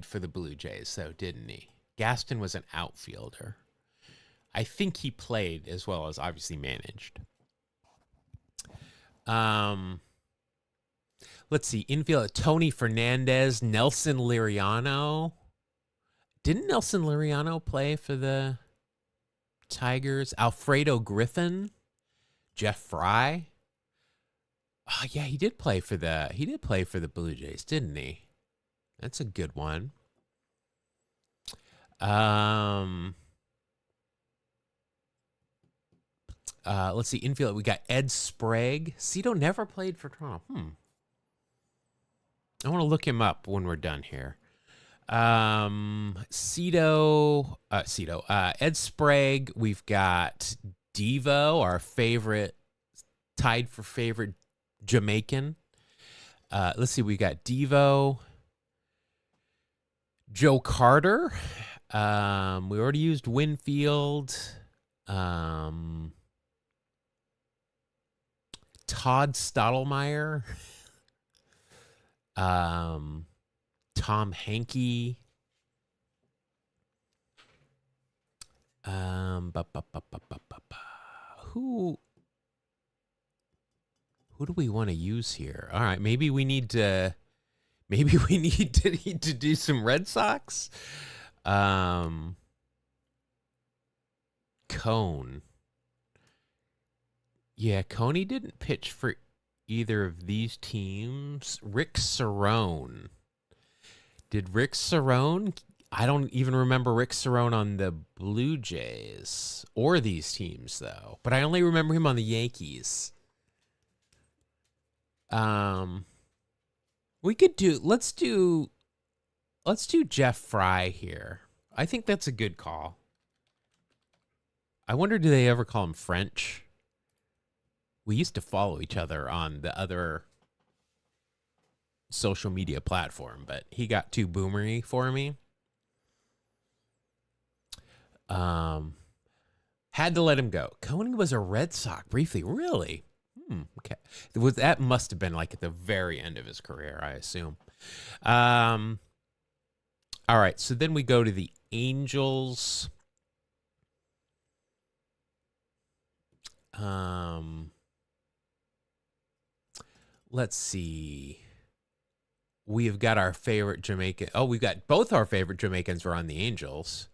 for the Blue Jays, though, didn't he? Gaston was an outfielder. I think he played as well as obviously managed. Let's see. Infield, Tony Fernandez, Nelson Liriano. Didn't Nelson Liriano play for the Tigers? Alfredo Griffin, Jeff Fry. Oh yeah, he did play for the Blue Jays, didn't he? That's a good one. Let's see. Infield, we got Ed Sprague. Cito never played for Toronto. I want to look him up when we're done here. Ed Sprague. We've got Devo, our favorite, tied for favorite Jamaican. Let's see. We got Devo, Joe Carter. We already used Winfield. Todd Stottlemyre. Tom Hankey. Who do we want to use here? All right, maybe we need to do some Red Sox. Cone. Yeah, Coney didn't pitch for either of these teams. Rick Cerrone. Did Rick Cerrone? I don't even remember Rick Cerrone on the Blue Jays or these teams, though. But I only remember him on the Yankees. Let's do Jeff Fry here. I think that's a good call. I wonder, do they ever call him French? We used to follow each other on the other social media platform, but he got too boomery for me. Had to let him go. Coney was a Red Sox briefly. Really? Okay. That must have been like at the very end of his career, I assume. All right. So then we go to the Angels. Let's see. We have got our favorite Jamaican. Oh, we've got both our favorite Jamaicans were on the Angels.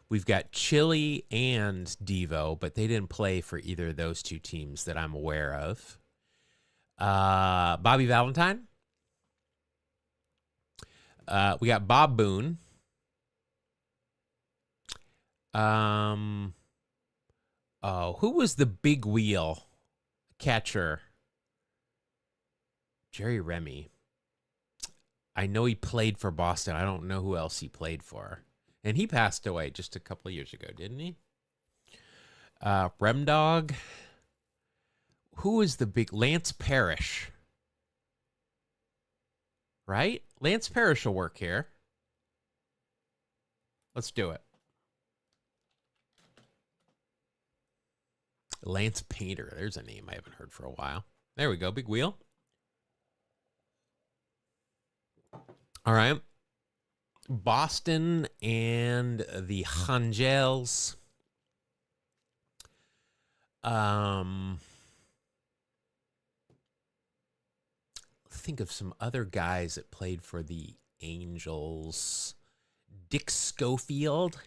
We've got Chili and Devo, but they didn't play for either of those two teams that I'm aware of. Bobby Valentine. We got Bob Boone. Who was the big wheel catcher? Jerry Remy. I know he played for Boston. I don't know who else he played for. And he passed away just a couple of years ago, didn't he? Remdog. Who is the big... Lance Parrish. right? Lance Parrish will work here. Let's do it. Lance Painter. There's a name I haven't heard for a while. There we go. Big wheel. All right. Boston and the Angels. Think of some other guys that played for the Angels. Dick Schofield.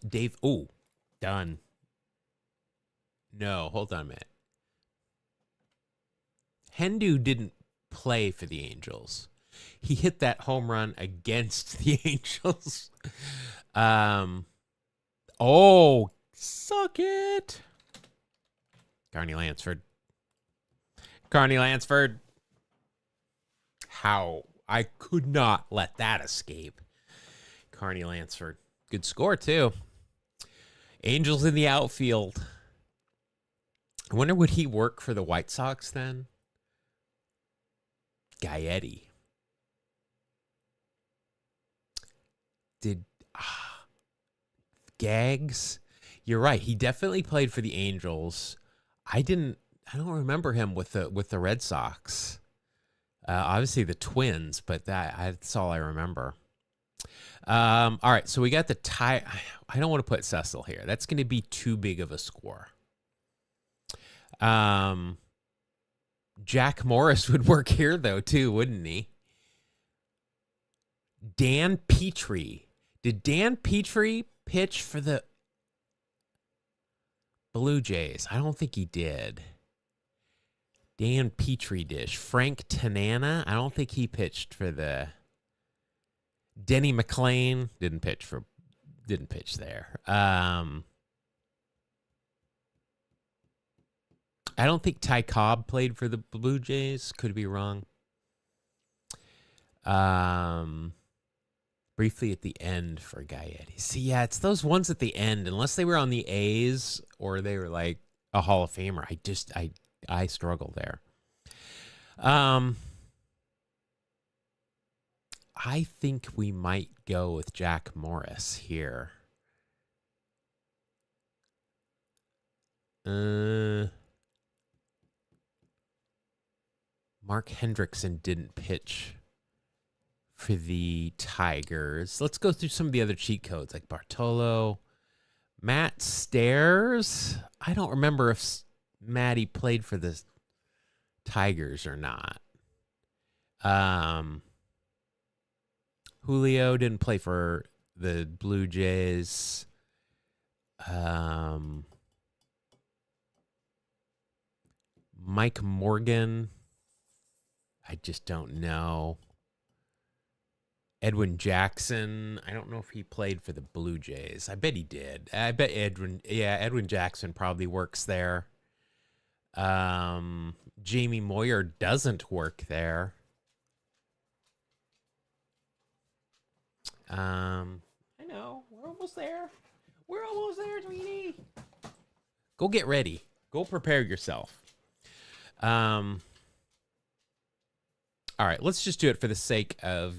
Dave. Oh, done. No, hold on a minute. Hendu didn't play for the Angels. He hit that home run against the Angels. Oh, suck it. Carney Lansford. How? I could not let that escape. Carney Lansford. Good score, too. Angels in the outfield. I wonder, would he work for the White Sox then? Gaetti. Gags? You're right. He definitely played for the Angels. I don't remember him with the Red Sox. Obviously the Twins, but that's all I remember. All right, so we got the tie. I don't want to put Cecil here. That's going to be too big of a score. Jack Morris would work here, though, too, wouldn't he? Dan Petrie. Did Dan Petrie pitch for the Blue Jays? I don't think he did. Dan Petrie dish. Frank Tanana. I don't think he pitched for the... Denny McLain didn't pitch there. I don't think Ty Cobb played for the Blue Jays. Could be wrong. Briefly at the end for Gaetti. See, yeah, it's those ones at the end. Unless they were on the A's or they were like a Hall of Famer, I struggle there. I think we might go with Jack Morris here. Mark Hendrickson didn't pitch for the Tigers. Let's go through some of the other cheat codes, like Bartolo. Matt Stairs. I don't remember if Matty played for the Tigers or not. Julio didn't play for the Blue Jays. Mike Morgan. I just don't know. Edwin Jackson. I don't know if he played for the Blue Jays. I bet he did. I bet Edwin Jackson probably works there. Jamie Moyer doesn't work there. I know. We're almost there. We're almost there, Tweety. Go get ready. Go prepare yourself. All right, let's just do it for the sake of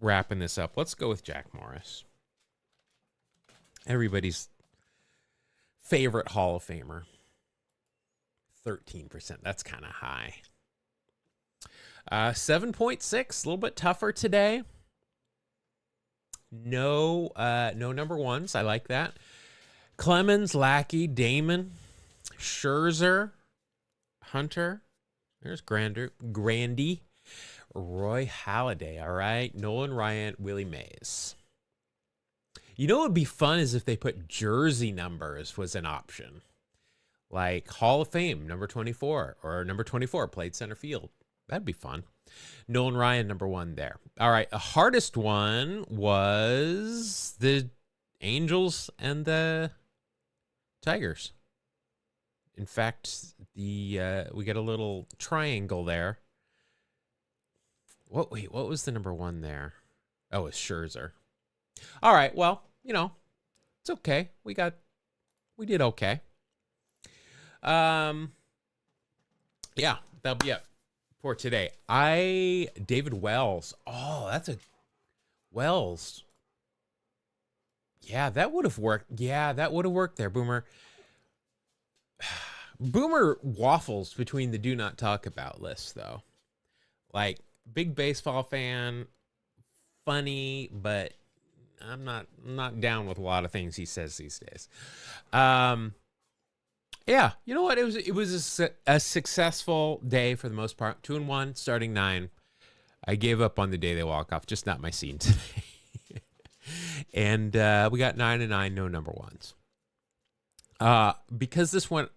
wrapping this up. Let's go with Jack Morris. Everybody's favorite Hall of Famer. 13%. That's kind of high. 7.6. A little bit tougher today. No number ones. I like that. Clemens, Lackey, Damon, Scherzer, Hunter. There's Grandy, Roy Halladay. All right. Nolan Ryan, Willie Mays. You know what would be fun is if they put jersey numbers was an option. Like Hall of Fame, number 24, or number 24 played center field. That'd be fun. Nolan Ryan, number 1 there. All right, the hardest one was the Angels and the Tigers. In fact, we get a little triangle there. What was the number 1 there? Oh, it's Scherzer. All right, well, it's okay. We did okay. Yeah, that'll be it for today. David Wells. Oh, that's a Wells. Yeah, that would have worked. Yeah, that would have worked there, Boomer. Boomer waffles between the do not talk about lists, though. Like, big baseball fan, funny, but I'm not down with a lot of things he says these days. Yeah, you know what? It was a successful day for the most part. 2-1, starting 9. I gave up on the day they walk off. Just not my scene today. And we got 9-9, no number ones. Because this went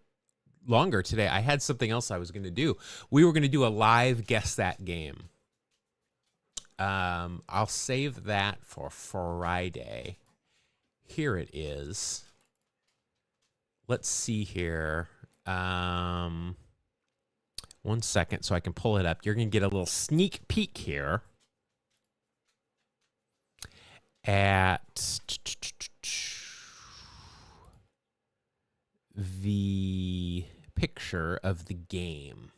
longer today, I had something else I was going to do. We were going to do a live Guess That game. I'll save that for Friday. Here it is. Let's see here. 1 second so I can pull it up. You're going to get a little sneak peek here at the picture of the game.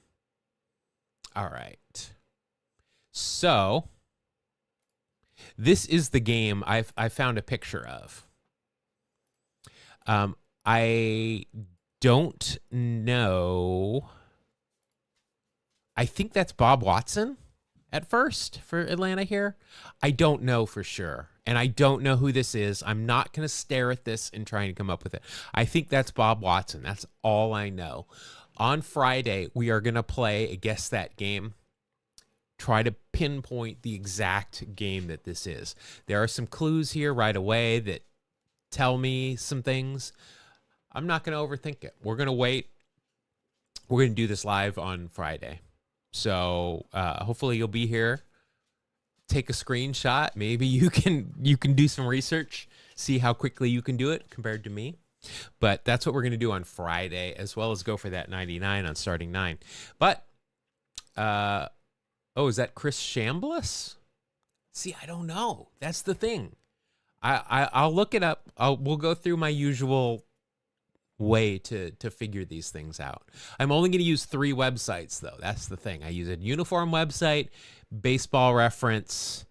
All right. So this is the game I found a picture of. I don't know. I think that's Bob Watson at first for Atlanta here. I don't know for sure. And I don't know who this is. I'm not going to stare at this and try and come up with it. I think that's Bob Watson. That's all I know. On Friday, we are going to play a Guess That game. Try to pinpoint the exact game that this is. There are some clues here right away that tell me some things. I'm not going to overthink it. We're going to wait. We're going to do this live on Friday. So hopefully you'll be here. Take a screenshot. Maybe you can do some research, see how quickly you can do it compared to me. But that's what we're going to do on Friday, as well as go for that 99 on starting 9. But is that Chris Chambliss? See, I don't know. That's the thing. I'll look it up. We'll go through my usual way to figure these things out. I'm only going to use 3 websites, though. That's the thing. I use a Uniform website, Baseball Reference,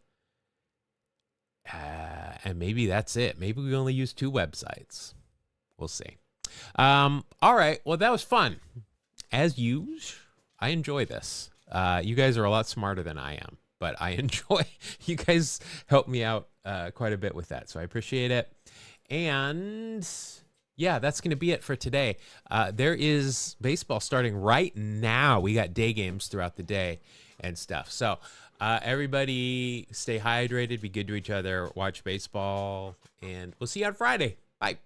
and maybe that's it. Maybe we only use 2 websites. We'll see. All right. Well, that was fun. As usual, I enjoy this. You guys are a lot smarter than I am, but I enjoy. You guys help me out quite a bit with that, so I appreciate it. And yeah, that's going to be it for today. There is baseball starting right now. We got day games throughout the day and stuff. So everybody stay hydrated, be good to each other, watch baseball, and we'll see you on Friday. Bye.